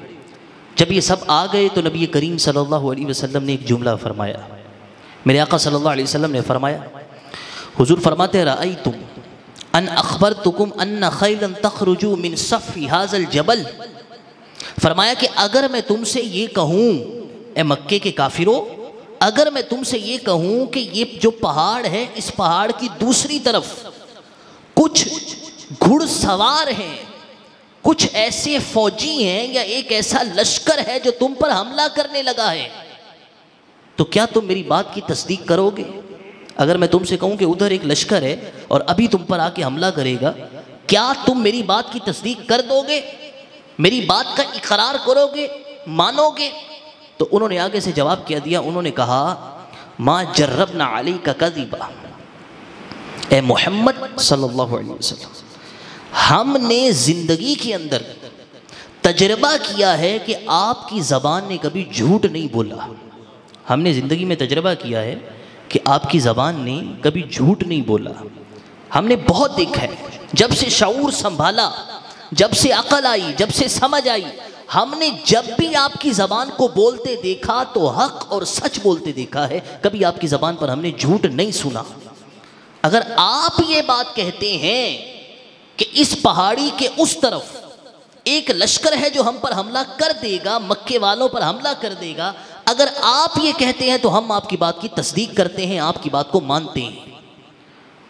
جب یہ سب آ گئے تو نبی کریم صلی اللہ علیہ وسلم نے ایک جملہ فرمایا۔ میرے آقا صلی اللہ علیہ وسلم نے فرمایا، حضور فرماتے رأیتم ان اخبرتکم ان خیلا تخرج من صف ھذا الجبل، فرمایا کہ اگر میں تم سے یہ کہوں اے مکے کے کافروں، اگر میں تم سے یہ کہوں کہ یہ جو پہاڑ ہے اس پہاڑ کی دوسری طرف کچھ گھڑ سوار ہیں، کچھ ایسے فوجی ہیں یا ایک ایسا لشکر ہے جو تم پر حملہ کرنے لگا ہے، تو کیا تم میری بات کی تصدیق کرو گے؟ اگر میں تم سے کہوں کہ ادھر ایک لشکر ہے اور ابھی تم پر آ کے حملہ کرے گا، کیا تم میری بات کی تصدیق کر دو گے؟ میری بات کا اقرار کرو گے، مانو گے؟ تو انہوں نے آگے سے جواب کیا دیا، انہوں نے کہا ما جربنا علیک کذبا، اے محمد صلی اللہ علیہ وسلم، ہم نے زندگی کے اندر تجربہ کیا ہے کہ آپ کی زبان نے کبھی جھوٹ نہیں بولا۔ ہم نے زندگی میں تجربہ کیا ہے کہ آپ کی زبان نے کبھی جھوٹ نہیں بولا۔ ہم نے بہت دیکھا ہے، جب سے شعور سنبھالا، جب سے عقل آئی، جب سے سمجھ آئی، ہم نے جب بھی آپ کی زبان کو بولتے دیکھا تو حق اور سچ بولتے دیکھا ہے، کبھی آپ کی زبان پر ہم نے جھوٹ نہیں سنا۔ اگر آپ یہ بات کہتے ہیں کہ اس پہاڑی کے اس طرف ایک لشکر ہے جو ہم پر حملہ کر دے گا، مکے والوں پر حملہ کر دے گا، اگر آپ یہ کہتے ہیں تو ہم آپ کی بات کی تصدیق کرتے ہیں، آپ کی بات کو مانتے ہیں۔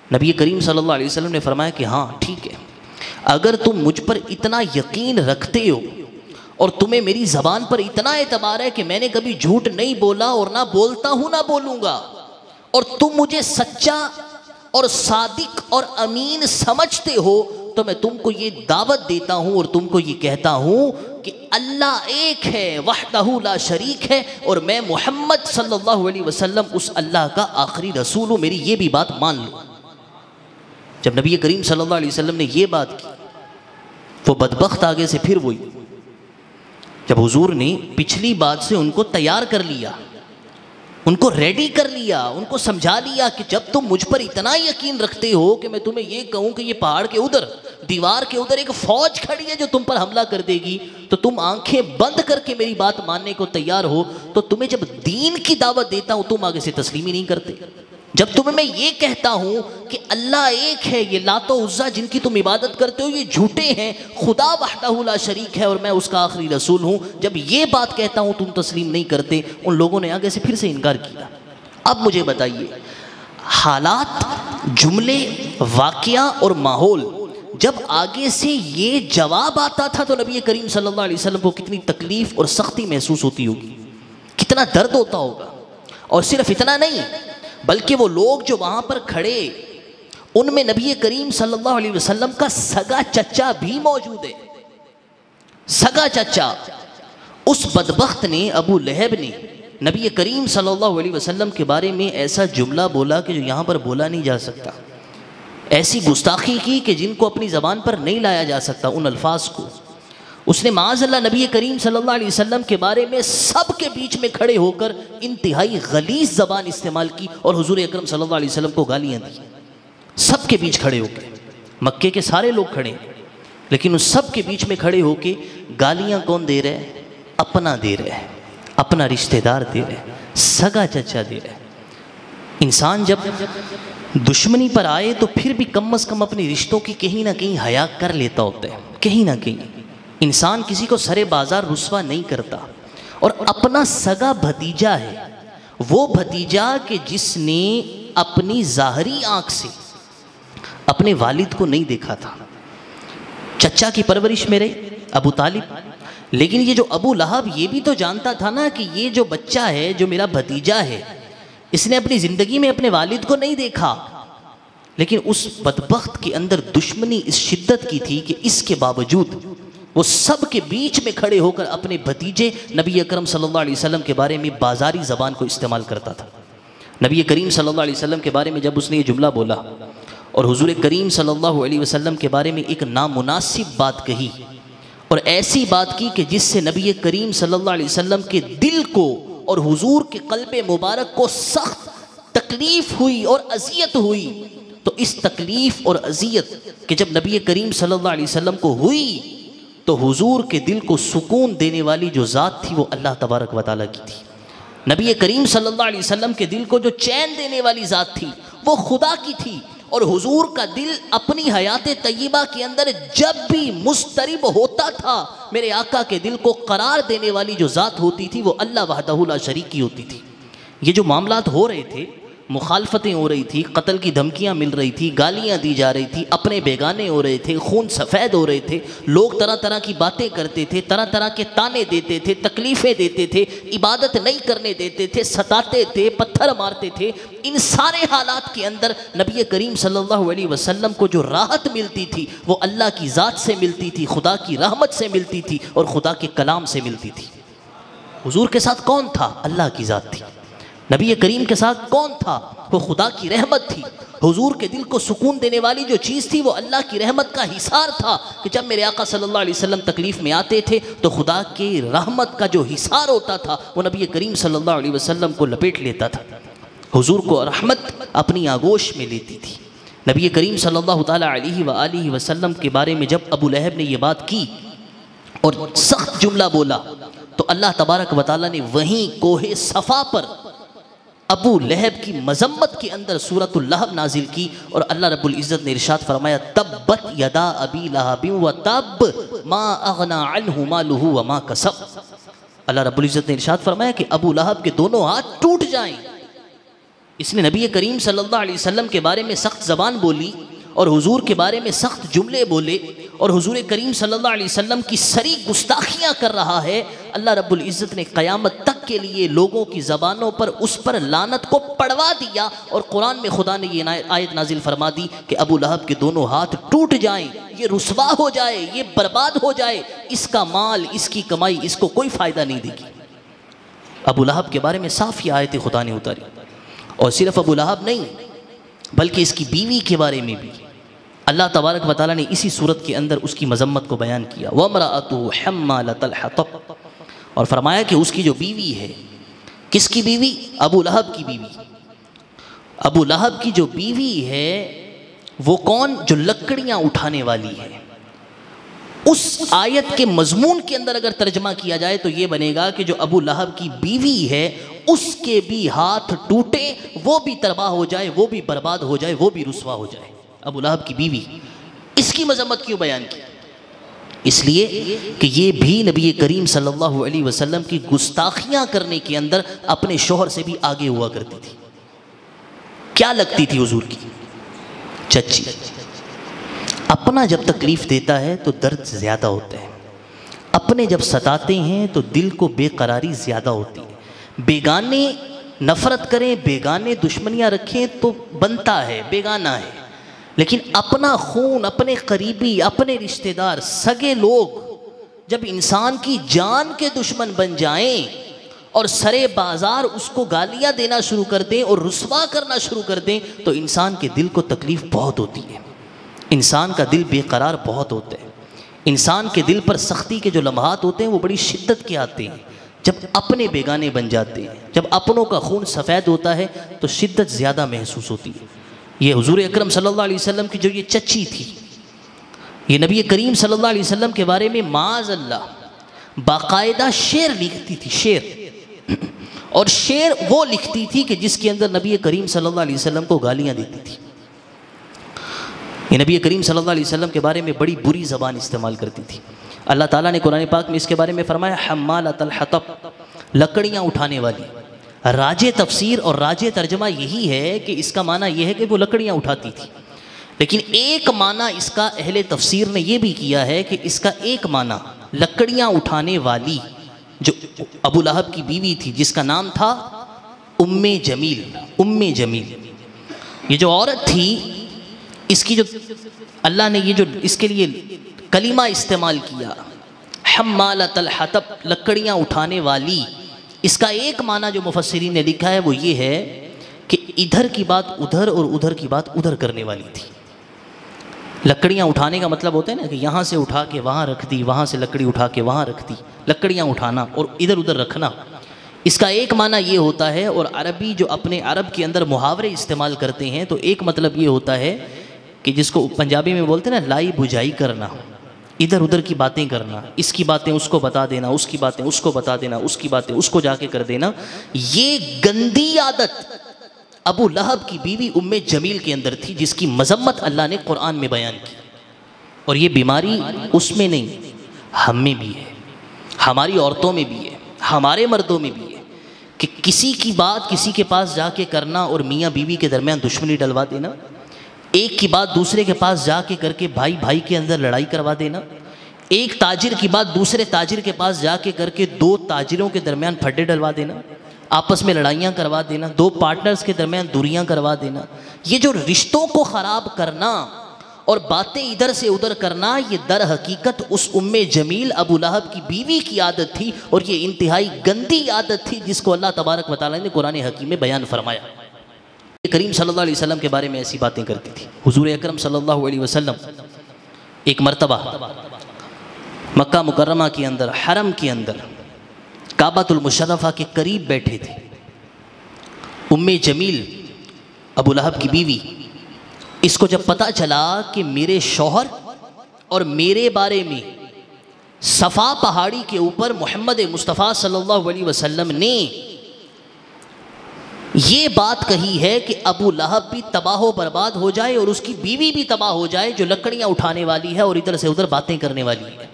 نبی کریم صلی اللہ علیہ وسلم نے فرمایا کہ ہاں ٹھیک ہے، اگر تم مجھ پر اتنا یقین رکھتے ہو اور تمہیں میری زبان پر اتنا اعتبار ہے کہ میں نے کبھی جھوٹ نہیں بولا اور نہ بولتا ہوں نہ بولوں گا، اور تم مجھے سچا اور صادق اور امین سمجھتے ہو، تو میں تم کو یہ دعوت دیتا ہوں اور تم کو یہ کہتا ہوں کہ اللہ ایک ہے، وحدہ لا شریک ہے، اور میں محمد صلی اللہ علیہ وسلم اس اللہ کا آخری رسول ہوں، میری یہ بھی بات مان لو۔ جب نبی کریم صلی اللہ علیہ وسلم نے یہ بات کی، وہ بدبخت آگے سے پھر وہی، جب حضور نے پچھلی بات سے ان کو تیار کر لیا، ان کو ریڈی کر لیا، ان کو سمجھا لیا کہ جب تم مجھ پر اتنا یقین رکھتے ہو کہ میں تمہیں یہ کہوں کہ یہ پہاڑ کے ادھر، دیوار کے ادھر ایک فوج کھڑی ہے جو تم پر حملہ کر دے گی، تو تم آنکھیں بند کر کے میری بات ماننے کو تیار ہو، تو تمہیں جب دین کی دعوت دیتا ہوں تم آگے سے تسلیم ہی نہیں کرتے۔ جب تمہیں میں یہ کہتا ہوں کہ اللہ ایک ہے، یہ لات و عزا جن کی تم عبادت کرتے ہو یہ جھوٹے ہیں، خدا وحدہ لا شریک ہے اور میں اس کا آخری رسول ہوں، جب یہ بات کہتا ہوں تم تسلیم نہیں کرتے۔ ان لوگوں نے آگے سے پھر سے انکار کیا۔ اب مجھے بتائیے، حالات، جملے، واقعہ اور ماحول، جب آگے سے یہ جواب آتا تھا تو نبی کریم صلی اللہ علیہ وسلم کو کتنی تکلیف اور سختی محسوس ہوتی ہوگی، کتنا درد ہوتا ہوگا۔ اور صرف اتنا نہیں بلکہ وہ لوگ جو وہاں پر کھڑے، ان میں نبی کریم صلی اللہ علیہ وسلم کا سگا چچا بھی موجود ہے۔ سگا چچا، اس بدبخت نے، ابو لہب نے نبی کریم صلی اللہ علیہ وسلم کے بارے میں ایسا جملہ بولا کہ جو یہاں پر بولا نہیں جا سکتا، ایسی گستاخی کی کہ جن کو اپنی زبان پر نہیں لایا جا سکتا، ان الفاظ کو اس نے معاذ اللہ نبی کریم صلی اللہ علیہ وسلم کے بارے میں سب کے بیچ میں کھڑے ہو کر انتہائی غلیظ زبان استعمال کی اور حضور اکرم صلی اللہ علیہ وسلم کو گالیاں دی، سب کے بیچ کھڑے ہو کے۔ مکے کے سارے لوگ کھڑے ہیں لیکن اس سب کے بیچ میں کھڑے ہو کے گالیاں کون دے رہے ہیں؟ اپنا دے رہے ہیں، اپنا رشتہ دار دے رہے ہیں، سگا چچا دے رہے ہیں۔ انسان جب دشمنی پر آئے تو پھر بھی کم از کم اپنے رشتوں کی کہیں نہ کہیں حیا کر لیتا ہوتا ہے، کہیں نہ کہیں انسان کسی کو سرے بازار رسوا نہیں کرتا، اور اپنا سگا بھتیجا ہے وہ بھتیجا کہ جس نے اپنی ظاہری آنکھ سے اپنے والد کو نہیں دیکھا تھا، چچا کی پرورش میں رہے ابو طالب، لیکن یہ جو ابو لہب یہ بھی تو جانتا تھا نا کہ یہ جو بچہ ہے، جو میرا بھتیجا ہے، اس نے اپنی زندگی میں اپنے والد کو نہیں دیکھا، لیکن اس بدبخت کے اندر دشمنی اس شدت کی تھی کہ اس کے باوجود وہ سب کے بیچ میں کھڑے ہو کر اپنے بھتیجے نبی اکرم صلی اللہ علیہ وسلم کے بارے میں بازاری زبان کو استعمال کرتا تھا۔ نبی کریم صلی اللہ علیہ وسلم کے بارے میں جب اس نے یہ جملہ بولا اور حضور کریم صلی اللہ علیہ وسلم کے بارے میں ایک نامناسب بات کہی اور ایسی بات کی کہ جس سے نبی کریم صلی اللہ علیہ وسلم کے دل کو اور حضور کے قلب مبارک کو سخت تکلیف ہوئی اور اذیت ہوئی، تو اس تکلیف اور اذیت کہ جب نبی کریم صلی اللہ علیہ وسلم کو ہوئی تو حضور کے دل کو سکون دینے والی جو ذات تھی وہ اللہ تبارک و تعالیٰ کی تھی۔ نبی کریم صلی اللہ علیہ وسلم کے دل کو جو چین دینے والی ذات تھی وہ خدا کی تھی، اور حضور کا دل اپنی حیات طیبہ کے اندر جب بھی مضطرب ہوتا تھا، میرے آقا کے دل کو قرار دینے والی جو ذات ہوتی تھی وہ اللہ وحدہ لا شریک کی ہوتی تھی۔ یہ جو معاملات ہو رہے تھے، مخالفتیں ہو رہی تھی، قتل کی دھمکیاں مل رہی تھی، گالیاں دی جا رہی تھی، اپنے بیگانے ہو رہے تھے، خون سفید ہو رہے تھے، لوگ طرح طرح کی باتیں کرتے تھے، طرح طرح کے تانے دیتے تھے، تکلیفیں دیتے تھے، عبادت نہیں کرنے دیتے تھے، ستاتے تھے، پتھر مارتے تھے۔ ان سارے حالات کے اندر نبی کریم صلی اللہ علیہ وسلم کو جو راحت ملتی تھی وہ اللہ کی ذات سے ملتی تھی، خدا کی رحمت سے ملتی تھی اور خدا کے کلام سے ملتی تھی۔ حضور کے ساتھ کون تھا؟ اللہ کی ذات تھی۔ نبی کریم کے ساتھ کون تھا؟ وہ خدا کی رحمت تھی۔ حضور کے دل کو سکون دینے والی جو چیز تھی وہ اللہ کی رحمت کا حصار تھا کہ جب میرے آقا صلی اللہ علیہ وسلم تکلیف میں آتے تھے تو خدا کے رحمت کا جو حصار ہوتا تھا وہ نبی کریم صلی اللہ علیہ وسلم کو لپیٹ لیتا تھا، حضور کو رحمت اپنی آغوش میں لیتی تھی۔ نبی کریم صلی اللہ تعالیٰ علیہ وآلہ وسلم کے بارے میں جب ابو لہب نے یہ بات کی اور سخت جملہ بولا تو اللہ تبارک و تعالیٰ نے وہیں کوہ صفا پر ابو لہب کی مذمت کے اندر سورۃ اللہب نازل کی اور اللہ رب العزت نے ارشاد فرمایا تبت یدا ابی لہب وتب ما اغنی عنہ مالہ وما کسب۔ اللہ رب العزت نے ارشاد فرمایا کہ ابو لہب کے دونوں ہاتھ ٹوٹ جائیں۔ اس نے نبی کریم صلی اللہ علیہ وسلم کے بارے میں سخت زبان بولی اور حضور کے بارے میں سخت جملے بولے اور حضور کریم صلی اللہ علیہ وسلم کی سری گستاخیاں کر رہا ہے۔ اللہ رب العزت نے قیامت تک کے لیے لوگوں کی زبانوں پر اس پر لعنت کو پڑوا دیا اور قرآن میں خدا نے یہ آیت نازل فرما دی کہ ابو لہب کے دونوں ہاتھ ٹوٹ جائیں، یہ رسوا ہو جائے، یہ برباد ہو جائے، اس کا مال، اس کی کمائی اس کو کوئی فائدہ نہیں دے گی۔ ابو لہب کے بارے میں صاف یہ آیت خدا نے اتاری، اور صرف ابو لہب نہیں بلکہ اس کی بیوی کے بارے میں بھی اللہ تبارک و تعالیٰ نے اسی صورت کے اندر اس کی مذمت کو بیان کیا۔ وَامْرَأَتُهُ حَمَّالَةَ الْحَطَبِ، اور فرمایا کہ اس کی جو بیوی ہے، کس کی بیوی؟ ابو لہب کی بیوی۔ ابو لہب کی جو بیوی ہے وہ کون؟ جو لکڑیاں اٹھانے والی ہے۔ اس آیت کے مضمون کے اندر اگر ترجمہ کیا جائے تو یہ بنے گا کہ جو ابو لہب کی بیوی ہے اس کے بھی ہاتھ ٹوٹے، وہ بھی تباہ ہو جائے، وہ بھی برباد ہو جائے، وہ بھی رسوا ہو جائے۔ ابو لہب کی بیوی، اس کی مذمت کیوں بیان کی؟ اس لیے کہ یہ بھی نبی کریم صلی اللہ علیہ وسلم کی گستاخیاں کرنے کے اندر اپنے شوہر سے بھی آگے ہوا کرتی تھی۔ کیا لگتی تھی حضور کی؟ چچی۔ اپنا جب تکلیف دیتا ہے تو درد زیادہ ہوتا ہے، اپنے جب ستاتے ہیں تو دل کو بے قراری زیادہ ہوتی ہے۔ بیگانے نفرت کریں، بیگانے دشمنیاں رکھیں تو بنتا ہے، بیگانہ ہے، لیکن اپنا خون، اپنے قریبی، اپنے رشتہ دار، سگے لوگ جب انسان کی جان کے دشمن بن جائیں اور سرے بازار اس کو گالیاں دینا شروع کر دیں اور رسوا کرنا شروع کر دیں تو انسان کے دل کو تکلیف بہت ہوتی ہے، انسان کا دل بے قرار بہت ہوتا ہے۔ انسان کے دل پر سختی کے جو لمحات ہوتے ہیں وہ بڑی شدت کے آتے ہیں، جب اپنے بیگانے بن جاتے ہیں، جب اپنوں کا خون سفید ہوتا ہے تو شدت زیادہ محسوس ہوتی ہے۔ یہ حضور اکرم صلی اللہ علیہ وسلم کی جو یہ چچی تھی، یہ نبی کریم صلی اللہ علیہ وسلم کے بارے میں معاذ اللہ باقاعدہ شعر لکھتی تھی، شعر، اور شعر وہ لکھتی تھی کہ جس کے اندر نبی کریم صلی اللہ علیہ وسلم کو گالیاں دیتی تھی۔ یہ نبی کریم صلی اللہ علیہ وسلم کے بارے میں بڑی بری زبان استعمال کرتی تھی۔ اللہ تعالیٰ نے قرآن پاک میں اس کے بارے میں فرمایا حمالۃ الحطب، لکڑیاں اٹھانے والی۔ راج تفسیر اور راج ترجمہ یہی ہے کہ اس کا معنی یہ ہے کہ وہ لکڑیاں اٹھاتی تھی، لیکن ایک معنی اس کا اہل تفسیر نے یہ بھی کیا ہے کہ اس کا ایک معنی لکڑیاں اٹھانے والی جو ابو لہب کی بیوی تھی جس کا نام تھا ام جمیل، ام جمیل، یہ جو عورت تھی اس کی جو اللہ نے یہ جو اس کے لیے کلمہ استعمال کیا حمالۃ الحطب، لکڑیاں اٹھانے والی، اس کا ایک معنی جو مفسرین نے لکھا ہے وہ یہ ہے کہ ادھر کی بات ادھر اور ادھر کی بات ادھر کرنے والی تھی۔ لکڑیاں اٹھانے کا مطلب ہوتا ہے نا کہ یہاں سے اٹھا کے وہاں رکھ دی، وہاں سے لکڑی اٹھا کے وہاں رکھ دی، لکڑیاں اٹھانا اور ادھر ادھر رکھنا، اس کا ایک معنی یہ ہوتا ہے۔ اور عربی جو اپنے عرب کے اندر محاورے استعمال کرتے ہیں تو ایک مطلب یہ ہوتا ہے کہ جس کو پنجابی میں بولتے ہیں نا لائی بجائی کرنا، ادھر ادھر کی باتیں کرنا، اس کی باتیں اس کو بتا دینا، اس کی باتیں اس کو بتا دینا، اس کی باتیں اس کو جا کے کر دینا، یہ گندی عادت ابو لہب کی بیوی ام جمیل کے اندر تھی جس کی مذمت اللہ نے قرآن میں بیان کی۔ اور یہ بیماری اس میں نہیں، ہم میں بھی ہے، ہماری عورتوں میں بھی ہے، ہمارے مردوں میں بھی ہے کہ کسی کی بات کسی کے پاس جا کے کرنا اور میاں بیوی کے درمیان دشمنی ڈلوا دینا، ایک کی بات دوسرے کے پاس جا کے کر کے بھائی بھائی کے اندر لڑائی کروا دینا، ایک تاجر کی بات دوسرے تاجر کے پاس جا کے کر کے دو تاجروں کے درمیان پھڈے ڈلوا دینا، آپس میں لڑائیاں کروا دینا، دو پارٹنرز کے درمیان دوریاں کروا دینا، یہ جو رشتوں کو خراب کرنا اور باتیں ادھر سے ادھر کرنا، یہ در حقیقت اس ام جمیل ابو لہب کی بیوی کی عادت تھی، اور یہ انتہائی گندی عادت تھی جس کو اللہ تبارک و تعالیٰ نے قرآن حکیم میں بیان فرمایا۔ کریم صلی اللہ علیہ وسلم کے بارے میں ایسی باتیں کرتی تھی۔ حضور اکرم صلی اللہ علیہ وسلم ایک مرتبہ مکہ مکرمہ کے اندر حرم کے اندر کعبۃ المشرفہ کے قریب بیٹھے تھے۔ ام جمیل ابو لہب کی بیوی، اس کو جب پتہ چلا کہ میرے شوہر اور میرے بارے میں صفا پہاڑی کے اوپر محمد مصطفیٰ صلی اللہ علیہ وسلم نے یہ بات کہی ہے کہ ابو لہب بھی تباہ و برباد ہو جائے اور اس کی بیوی بھی تباہ ہو جائے جو لکڑیاں اٹھانے والی ہے اور ادھر سے ادھر باتیں کرنے والی ہے،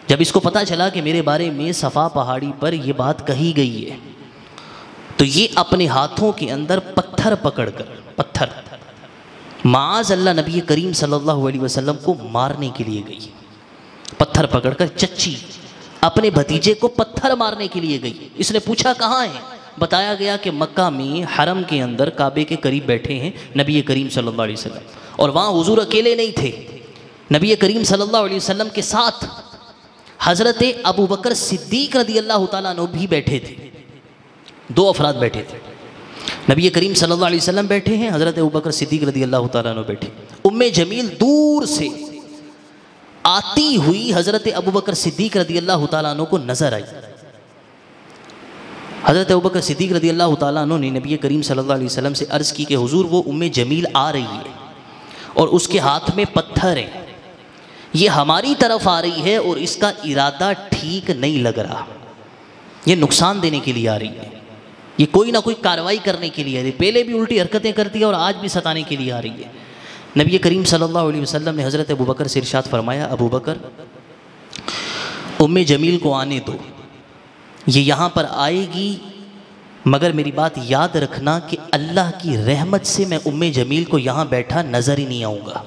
جب اس کو پتہ چلا کہ میرے بارے میں صفا پہاڑی پر یہ بات کہی گئی ہے تو یہ اپنے ہاتھوں کے اندر پتھر پکڑ کر، پتھر معاذ اللہ نبی کریم صلی اللہ علیہ وسلم کو مارنے کے لیے گئی، پتھر پکڑ کر چچی اپنے بھتیجے کو پتھر مارنے کے لیے گئی۔ اس نے پوچھا کہاں ہے؟ بتایا گیا کہ مکہ میں حرم کے اندر کعبے کے قریب بیٹھے ہیں نبی کریم صلی اللہ علیہ وسلم، اور وہاں حضور اکیلے نہیں تھے، نبی کریم صلی اللہ علیہ وسلم کے ساتھ حضرت ابو بکر صدیق رضی اللہ تعالیٰ عنہ بھی بیٹھے تھے، دو افراد بیٹھے تھے، نبی کریم صلی اللہ علیہ وسلم بیٹھے ہیں، حضرت ابو بکر صدیق رضی اللہ تعالیٰ عنہ بیٹھے۔ ام جمیل دور سے آتی ہوئی حضرت ابو بکر صدیق رضی اللہ تعالیٰ عنہ کو نظر آئی۔ حضرت ابوبکر صدیق رضی اللہ تعالیٰ عنہ نے نبی کریم صلی اللہ علیہ وسلم سے عرض کی کہ حضور وہ ام جمیل آ رہی ہے اور اس کے ہاتھ میں پتھر ہیں، یہ ہماری طرف آ رہی ہے اور اس کا ارادہ ٹھیک نہیں لگ رہا، یہ نقصان دینے کے لیے آ رہی ہے، یہ کوئی نہ کوئی کارروائی کرنے کے لیے آ رہی ہے، پہلے بھی الٹی حرکتیں کرتی ہے اور آج بھی ستانے کے لیے آ رہی ہے۔ نبی کریم صلی اللہ علیہ وسلم نے حضرت ابوبکر سے ارشاد فرمایا، ابو بکر ام جمیل کو آنے دو، یہ یہاں پر آئے گی، مگر میری بات یاد رکھنا کہ اللہ کی رحمت سے میں ام جمیل کو یہاں بیٹھا نظر ہی نہیں آؤں گا۔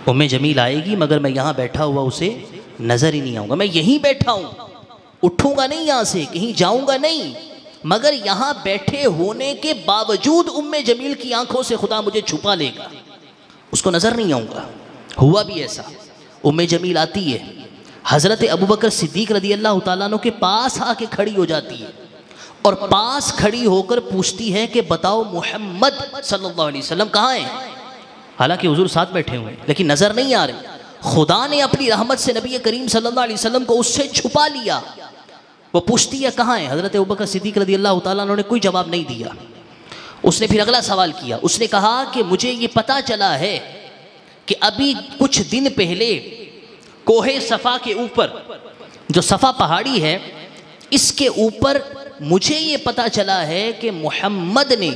ام جمیل آئے گی مگر میں یہاں بیٹھا ہوا اسے نظر ہی نہیں آؤں گا، میں یہیں بیٹھا ہوں، اٹھوں گا نہیں یہاں سے، کہیں جاؤں گا نہیں، مگر یہاں بیٹھے ہونے کے باوجود ام جمیل کی آنکھوں سے خدا مجھے چھپا لے گا، اس کو نظر نہیں آؤں گا۔ ہوا بھی ایسا، ام جمیل آتی ہے، حضرت ابوبکر صدیق رضی اللہ تعالیٰ عنہ کے پاس آ کے کھڑی ہو جاتی ہے اور پاس کھڑی ہو کر پوچھتی ہے کہ بتاؤ محمد صلی اللہ علیہ وسلم کہاں ہیں؟ حالانکہ حضور ساتھ بیٹھے ہوئے ہیں لیکن نظر نہیں آ رہے، خدا نے اپنی رحمت سے نبی کریم صلی اللہ علیہ وسلم کو اس سے چھپا لیا۔ وہ پوچھتی ہے کہاں ہیں؟ حضرت ابوبکر صدیق رضی اللہ تعالیٰ عنہ نے کوئی جواب نہیں دیا۔ اس نے پھر اگلا سوال کیا، اس نے کہا کہ مجھے یہ پتا چلا ہے کہ ابھی کچھ دن پہلے کوہ صفا کے اوپر، جو صفا پہاڑی ہے، اس کے اوپر مجھے یہ پتا چلا ہے کہ محمد نے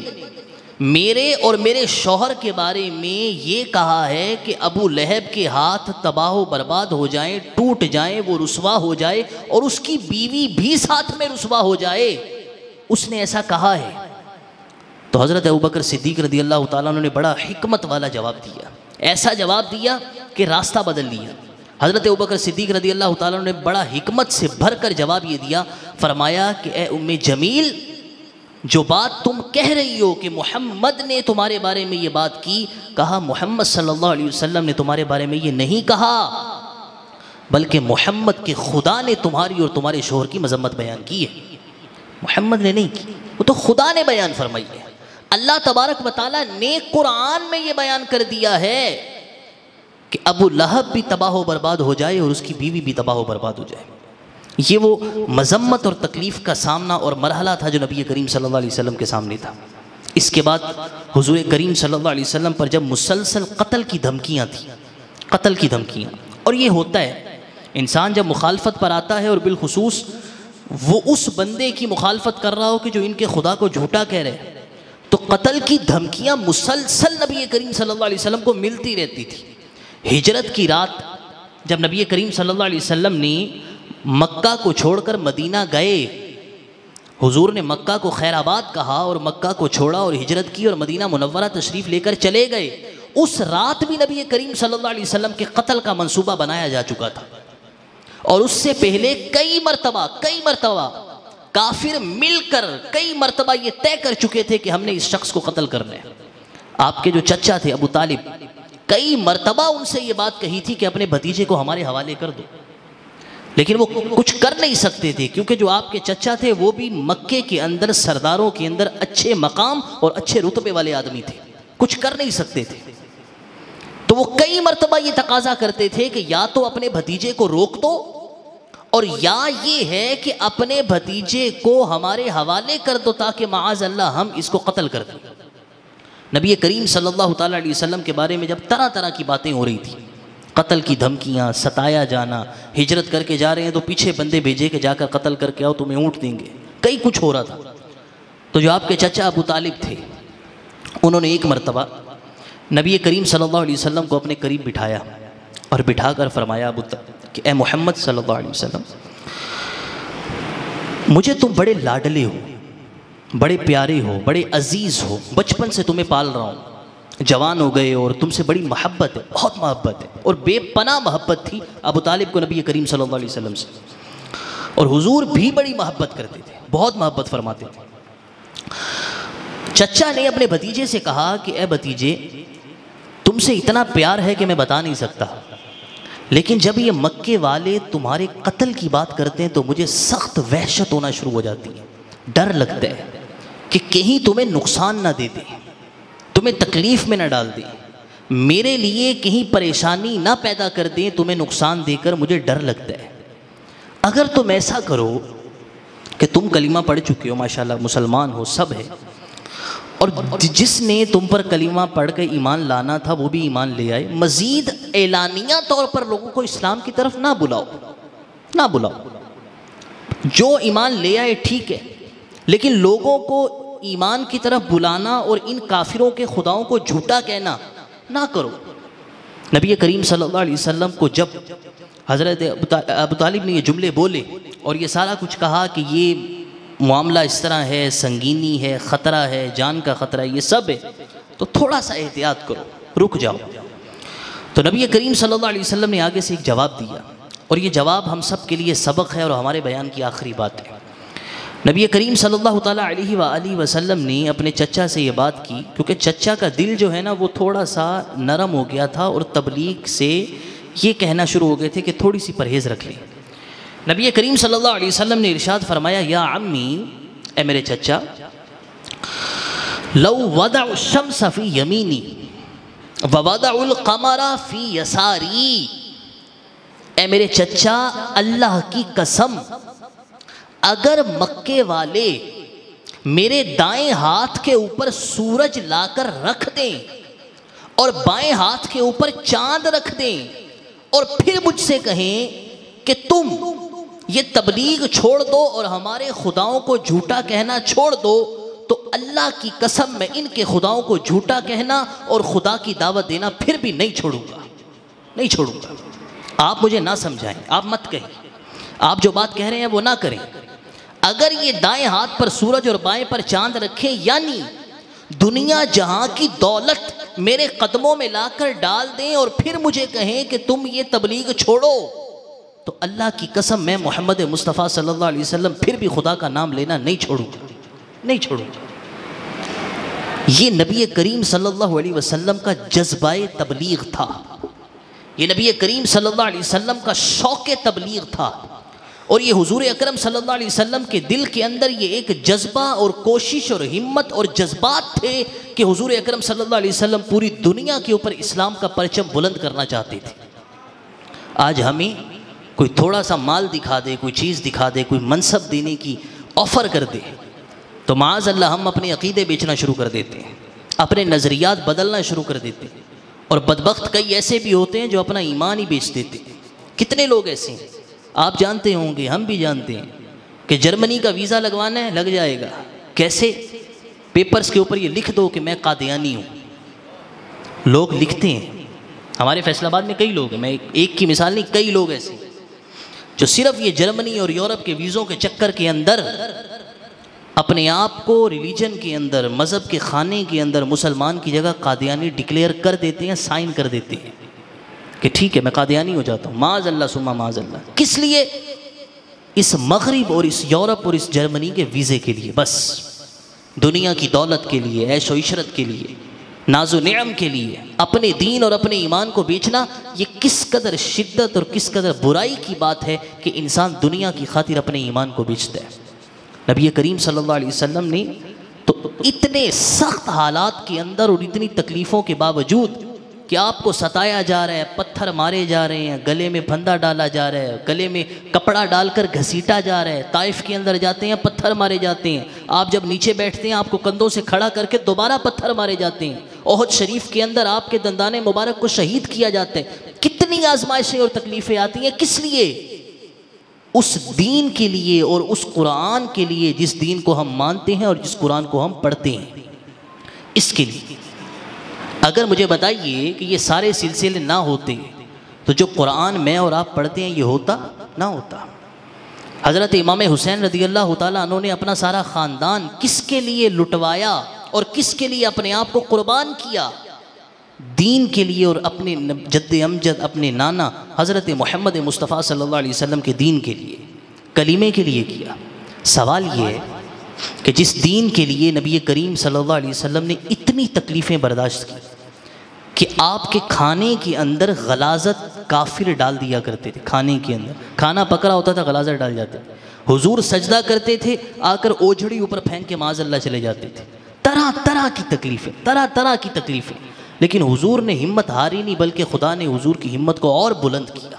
میرے اور میرے شوہر کے بارے میں یہ کہا ہے کہ ابو لہب کے ہاتھ تباہ و برباد ہو جائیں، ٹوٹ جائیں، وہ رسوا ہو جائے اور اس کی بیوی بھی ساتھ میں رسوا ہو جائے، اس نے ایسا کہا ہے۔ تو حضرت ابوبکر صدیق رضی اللہ تعالیٰ عنہ نے بڑا حکمت والا جواب دیا، ایسا جواب دیا کہ راستہ بدل لیا۔ حضرت ابوبکر صدیق رضی اللہ تعالیٰ عنہ نے بڑا حکمت سے بھر کر جواب یہ دیا، فرمایا کہ اے ام جمیل، جو بات تم کہہ رہی ہو کہ محمد نے تمہارے بارے میں یہ بات کی، کہا محمد صلی اللہ علیہ وسلم نے تمہارے بارے میں یہ نہیں کہا، بلکہ محمد کے خدا نے تمہاری اور تمہارے شوہر کی مذمت بیان کی ہے۔ محمد نے نہیں کی، وہ تو خدا نے بیان فرمائی ہے۔ اللہ تبارک و تعالیٰ نے قرآن میں یہ بیان کر دیا ہے کہ ابو لہب بھی تباہ و برباد ہو جائے اور اس کی بیوی بھی تباہ و برباد ہو جائے۔ یہ وہ مذمت اور تکلیف کا سامنا اور مرحلہ تھا جو نبی کریم صلی اللہ علیہ وسلم کے سامنے تھا۔ اس کے بعد حضور کریم صلی اللہ علیہ وسلم پر جب مسلسل قتل کی دھمکیاں تھیں، قتل کی دھمکیاں، اور یہ ہوتا ہے انسان جب مخالفت پر آتا ہے، اور بالخصوص وہ اس بندے کی مخالفت کر رہا ہو کہ جو ان کے خدا کو جھوٹا کہہ رہے، تو قتل کی دھمکیاں مسلسل نبی کریم صلی اللہ علیہ وسلم کو ملتی رہتی تھی۔ ہجرت کی رات جب نبی کریم صلی اللہ علیہ وسلم نے مکہ کو چھوڑ کر مدینہ گئے، حضور نے مکہ کو خیر آباد کہا اور مکہ کو چھوڑا اور ہجرت کی اور مدینہ منورہ تشریف لے کر چلے گئے، اس رات بھی نبی کریم صلی اللہ علیہ وسلم کے قتل کا منصوبہ بنایا جا چکا تھا، اور اس سے پہلے کئی مرتبہ کافر مل کر کئی مرتبہ یہ طے کر چکے تھے کہ ہم نے اس شخص کو قتل کرنا ہے۔ آپ کے جو چچا تھے ابو طالب، کئی مرتبہ ان سے یہ بات کہی تھی کہ اپنے بھتیجے کو ہمارے حوالے کر دو، لیکن وہ کچھ کر نہیں سکتے تھے، کیونکہ جو آپ کے چچا تھے وہ بھی مکے کے اندر سرداروں کے اندر اچھے مقام اور اچھے رتبے والے آدمی تھے، کچھ کر نہیں سکتے تھے۔ تو وہ کئی مرتبہ یہ تقاضا کرتے تھے کہ یا تو اپنے بھتیجے کو روک دو، اور یا یہ ہے کہ اپنے بھتیجے کو ہمارے حوالے کر دو تاکہ معاذ اللہ ہم اس کو قتل کر دیں۔ نبی کریم صلی اللہ تعالیٰ علیہ وسلم کے بارے میں جب طرح طرح کی باتیں ہو رہی تھیں، قتل کی دھمکیاں، ستایا جانا، ہجرت کر کے جا رہے ہیں تو پیچھے بندے بھیجے کہ جا کر قتل کر کے آؤ تمہیں اونٹ دیں گے، کئی کچھ ہو رہا تھا۔ تو جو آپ کے چچا ابو طالب تھے، انہوں نے ایک مرتبہ نبی کریم صلی اللہ علیہ وسلم کو اپنے قریب بٹھایا اور بٹھا کر فرمایا کہ اے محمد صلی اللہ علیہ وسلم، مجھے تم بڑے لاڈلے ہو، بڑے پیارے ہو، بڑے عزیز ہو، بچپن سے تمہیں پال رہا ہوں، جوان ہو گئے اور تم سے بڑی محبت ہے، بہت محبت ہے، اور بے پناہ محبت تھی ابو طالب کو نبی کریم صلی اللہ علیہ وسلم سے، اور حضور بھی بڑی محبت کرتے تھے، بہت محبت فرماتے تھے۔ چچا نے اپنے بھتیجے سے کہا کہ اے بھتیجے، تم سے اتنا پیار ہے کہ میں بتا نہیں سکتا، لیکن جب یہ مکے والے تمہارے قتل کی بات کرتے ہیں تو مجھے سخت وحشت ہونا شروع ہو جاتی ہے، ڈر لگتا ہے کہ کہیں تمہیں نقصان نہ دے دیں، تمہیں تکلیف میں نہ ڈال دیں، میرے لیے کہیں پریشانی نہ پیدا کر دیں، تمہیں نقصان دے کر مجھے ڈر لگتا ہے۔ اگر تم ایسا کرو کہ تم کلمہ پڑھ چکے ہو، ماشاءاللہ مسلمان ہو، سب ہے، اور جس نے تم پر کلمہ پڑھ کے ایمان لانا تھا وہ بھی ایمان لے آئے، مزید اعلانیہ طور پر لوگوں کو اسلام کی طرف نہ بلاؤ، جو ایمان لے آئے ٹھیک ہے، لیکن لوگوں کو ایمان کی طرف بلانا اور ان کافروں کے خداؤں کو جھوٹا کہنا نہ کرو۔ نبی کریم صلی اللہ علیہ وسلم کو جب حضرت ابو طالب نے یہ جملے بولے اور یہ سارا کچھ کہا کہ یہ معاملہ اس طرح ہے، سنگینی ہے، خطرہ ہے، جان کا خطرہ ہے، یہ سب ہے، تو تھوڑا سا احتیاط کرو، رک جاؤ۔ تو نبی کریم صلی اللہ علیہ وسلم نے آگے سے ایک جواب دیا، اور یہ جواب ہم سب کے لیے سبق ہے اور ہمارے بیان کی آخری بات ہے۔ نبی کریم صلی اللہ تعالیٰ علیہ وآلہ وسلم نے اپنے چچا سے یہ بات کی، کیونکہ چچا کا دل جو ہے نا وہ تھوڑا سا نرم ہو گیا تھا، اور تبلیغ سے یہ کہنا شروع ہو گئے تھے کہ تھوڑی سی پرہیز رکھ لیں۔ نبی کریم صلی اللہ علیہ وسلم نے ارشاد فرمایا، یا عمی، اے میرے چچا، لو وضع الشمس فی یمینی ووضع القمر فی یساری، اے میرے چچا، اللہ کی قسم، اگر مکے والے میرے دائیں ہاتھ کے اوپر سورج لا کر رکھ دیں اور بائیں ہاتھ کے اوپر چاند رکھ دیں اور پھر مجھ سے کہیں کہ تم یہ تبلیغ چھوڑ دو اور ہمارے خداؤں کو جھوٹا کہنا چھوڑ دو، تو اللہ کی قسم میں ان کے خداؤں کو جھوٹا کہنا اور خدا کی دعوت دینا پھر بھی نہیں چھوڑوں گا۔ آپ مجھے نہ سمجھائیں، آپ مت کہیں، آپ جو بات کہہ رہے ہیں وہ نہ کریں۔ اگر یہ دائیں ہاتھ پر سورج اور بائیں پر چاند رکھیں، یعنی دنیا جہاں کی دولت میرے قدموں میں لا کر ڈال دیں اور پھر مجھے کہیں کہ تم یہ تبلیغ چھوڑو، تو اللہ کی قسم میں محمد مصطفیٰ صلی اللہ علیہ وسلم پھر بھی خدا کا نام لینا نہیں چھوڑوں گا۔ یہ نبی کریم صلی اللہ علیہ وسلم کا جذبہ تبلیغ تھا، یہ نبی کریم صلی اللہ علیہ وسلم کا شوق تبلیغ تھا، اور یہ حضور اکرم صلی اللہ علیہ وسلم کے دل کے اندر یہ ایک جذبہ اور کوشش اور ہمت اور جذبات تھے کہ حضور اکرم صلی اللہ علیہ وسلم پوری دنیا کے اوپر اسلام کا پرچم بلند کرنا چاہتے تھے۔ آج ہمیں کوئی تھوڑا سا مال دکھا دے، کوئی چیز دکھا دے، کوئی منصب دینے کی آفر کر دے، تو معاذ اللہ ہم اپنے عقیدے بیچنا شروع کر دیتے ہیں، اپنے نظریات بدلنا شروع کر دیتے ہیں، اور بدبخت کئی ایسے بھی ہوتے ہیں جو اپنا ایمان ہی بیچ دیتے ہیں۔ کتنے لوگ ایسے ہیں، آپ جانتے ہوں گے، ہم بھی جانتے ہیں کہ جرمنی کا ویزا لگوانا ہے، لگ جائے گا۔ کیسے؟ پیپرز کے اوپر یہ لکھ دو کہ میں قادیانی ہوں۔ لوگ لکھتے ہیں، ہمارے فیصل آباد میں کئی لوگ ہیں، میں ایک کی مثال نہیں، کئی لوگ ایسے جو صرف یہ جرمنی اور یورپ کے ویزوں کے چکر کے اندر اپنے آپ کو ریلیجن کے اندر، مذہب کے خانے کے اندر مسلمان کی جگہ قادیانی ڈکلیئر کر دیتے ہیں، سائن کر دیتے ہیں کہ ٹھیک ہے میں قادیانی ہو جاتا ہوں، معاذ اللہ ثم معاذ اللہ۔ کس لیے؟ اس مغرب اور اس یورپ اور اس جرمنی کے ویزے کے لیے، بس دنیا کی دولت کے لیے، عیش و عشرت کے لیے، ناز و نعم کے لیے اپنے دین اور اپنے ایمان کو بیچنا، یہ کس قدر شدت اور کس قدر برائی کی بات ہے کہ انسان دنیا کی خاطر اپنے ایمان کو بیچتا ہے۔ نبی کریم صلی اللہ علیہ وسلم نے تو اتنے سخت حالات کے اندر اور اتنی تکلیفوں کے باوجود کہ آپ کو ستایا جا رہا ہے، پتھر مارے جا رہے ہیں، گلے میں پھندا ڈالا جا رہا ہے، گلے میں کپڑا ڈال کر گھسیٹا جا رہا ہے، طائف کے اندر جاتے ہیں پتھر مارے جاتے ہیں، آپ جب نیچے بیٹھتے ہیں آپ کو کندھوں سے کھڑا کر کے دوبارہ پتھر مارے جاتے ہیں، احد شریف کے اندر آپ کے دندان مبارک کو شہید کیا جاتا ہے۔ کتنی آزمائشیں اور تکلیفیں آتی ہیں، کس لیے؟ اس دین کے لیے اور اس قرآن کے لیے جس دین کو ہم مانتے ہیں اور جس قرآن کو ہم پڑھتے ہیں، اس کے لیے۔ اگر مجھے بتائیے کہ یہ سارے سلسلے نہ ہوتے تو جو قرآن میں اور آپ پڑھتے ہیں یہ ہوتا نہ ہوتا۔ حضرت امام حسین رضی اللہ تعالیٰ عنہ نے اپنا سارا خاندان کس کے لیے لٹوایا اور کس کے لیے اپنے آپ کو قربان کیا؟ دین کے لیے اور اپنے جد امجد اپنے نانا حضرت محمد مصطفیٰ صلی اللہ علیہ وسلم کے دین کے لیے، کلمے کے لیے کیا۔ سوال یہ ہے کہ جس دین کے لیے نبی کریم صلی اللہ علیہ وسلم نے اتنی تکلیفیں برداشت کی کہ آپ کے کھانے کے اندر غلاظت کافر ڈال دیا کرتے تھے، کھانے کے اندر کھانا پکڑا ہوتا تھا غلاظت ڈال جاتے تھے، حضور سجدہ کرتے تھے آ کر اوجھڑی اوپر پھینک کے معاذ اللہ چلے جاتے تھے، طرح طرح کی تکلیفیں، طرح طرح کی تکلیفیں، لیکن حضور نے ہمت ہاری نہیں بلکہ خدا نے حضور کی ہمت کو اور بلند کیا،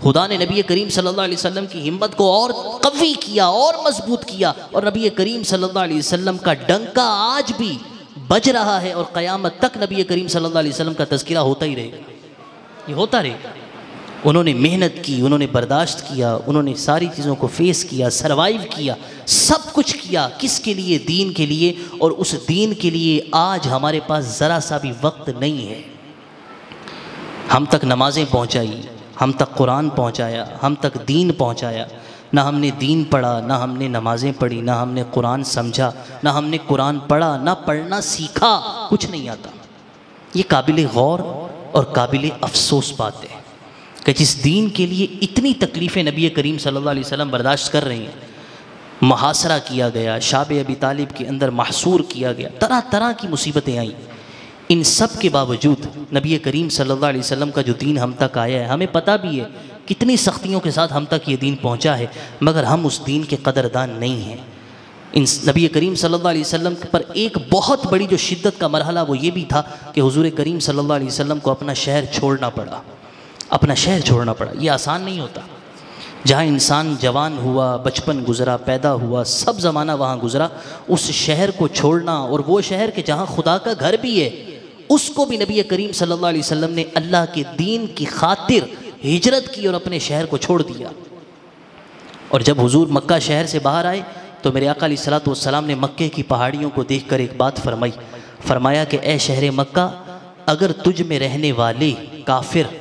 خدا نے نبی کریم صلی اللہ علیہ وسلم کی ہمت کو اور قوی کیا اور مضبوط کیا، اور نبی کریم صلی اللہ علیہ وسلم کا ڈنکا آج بھی بج رہا ہے اور قیامت تک نبی کریم صلی اللہ علیہ وسلم کا تذکرہ ہوتا ہی رہے گا، یہ ہوتا رہے گا۔ انہوں نے محنت کی، انہوں نے برداشت کیا، انہوں نے ساری چیزوں کو فیس کیا، سروائیو کیا، سب کچھ کیا، کس کے لیے؟ دین کے لیے، اور اس دین کے لیے آج ہمارے پاس ذرا سا بھی وقت نہیں ہے۔ ہم تک نمازیں پہنچائی، ہم تک قرآن پہنچایا، ہم تک دین پہنچایا، نہ ہم نے دین پڑھا، نہ ہم نے نمازیں پڑھی، نہ ہم نے قرآن سمجھا، نہ ہم نے قرآن پڑھا، نہ پڑھنا سیکھا، کچھ نہیں آتا۔ یہ قابل غور اور قابل افسوس بات ہے کہ جس دین کے لیے اتنی تکلیفیں نبی کریم صلی اللہ علیہ وسلم برداشت کر رہے ہیں، محاصرہ کیا گیا، شاب ابی طالب کے اندر محصور کیا گیا، طرح طرح کی مصیبتیں آئیں، ان سب کے باوجود نبی کریم صلی اللہ علیہ وسلم کا جو دین ہم تک آیا ہے، ہمیں پتہ بھی ہے کتنی سختیوں کے ساتھ ہم تک یہ دین پہنچا ہے، مگر ہم اس دین کے قدردان نہیں ہیں۔ ان نبی کریم صلی اللہ علیہ وسلم پر ایک بہت بڑی جو شدت کا مرحلہ وہ یہ بھی تھا کہ حضور کریم صلی اللہ علیہ وسلم کو اپنا شہر چھوڑنا پڑا، اپنا شہر چھوڑنا پڑا۔ یہ آسان نہیں ہوتا، جہاں انسان جوان ہوا، بچپن گزرا، پیدا ہوا، سب زمانہ وہاں گزرا، اس شہر کو چھوڑنا، اور وہ شہر کہ جہاں خدا کا گھر بھی ہے، اس کو بھی نبی کریم صلی اللہ علیہ وسلم نے اللہ کے دین کی خاطر ہجرت کی اور اپنے شہر کو چھوڑ دیا۔ اور جب حضور مکہ شہر سے باہر آئے تو میرے آقا علیہ الصلوۃ والسلام نے مکے کی پہاڑیوں کو دیکھ کر ایک بات فرمائی، فرمایا کہ اے شہر مکہ، اگر تجھ میں رہنے والے کافر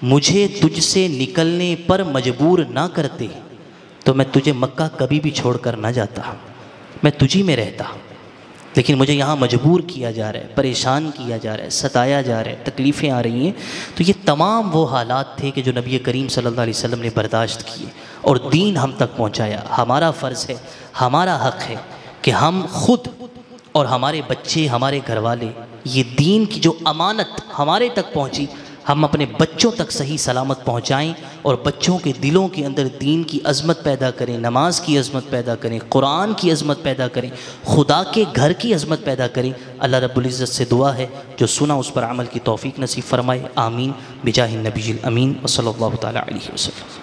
مجھے تجھ سے نکلنے پر مجبور نہ کرتے تو میں تجھے مکہ کبھی بھی چھوڑ کر نہ جاتا، میں تجھی میں رہتا، لیکن مجھے یہاں مجبور کیا جا رہا ہے، پریشان کیا جا رہا ہے، ستایا جا رہا ہے، تکلیفیں آ رہی ہیں۔ تو یہ تمام وہ حالات تھے کہ جو نبی کریم صلی اللہ علیہ وسلم نے برداشت کیے اور دین ہم تک پہنچایا۔ ہمارا فرض ہے، ہمارا حق ہے کہ ہم خود اور ہمارے بچے، ہمارے گھر والے، یہ دین کی جو امانت ہمارے تک پہنچی ہم اپنے بچوں تک صحیح سلامت پہنچائیں، اور بچوں کے دلوں کے اندر دین کی عظمت پیدا کریں، نماز کی عظمت پیدا کریں، قرآن کی عظمت پیدا کریں، خدا کے گھر کی عظمت پیدا کریں۔ اللہ رب العزت سے دعا ہے جو سنا اس پر عمل کی توفیق نصیب فرمائے، آمین بجاہ النبی الامین وصلی اللہ تعالی علیہ وسلم۔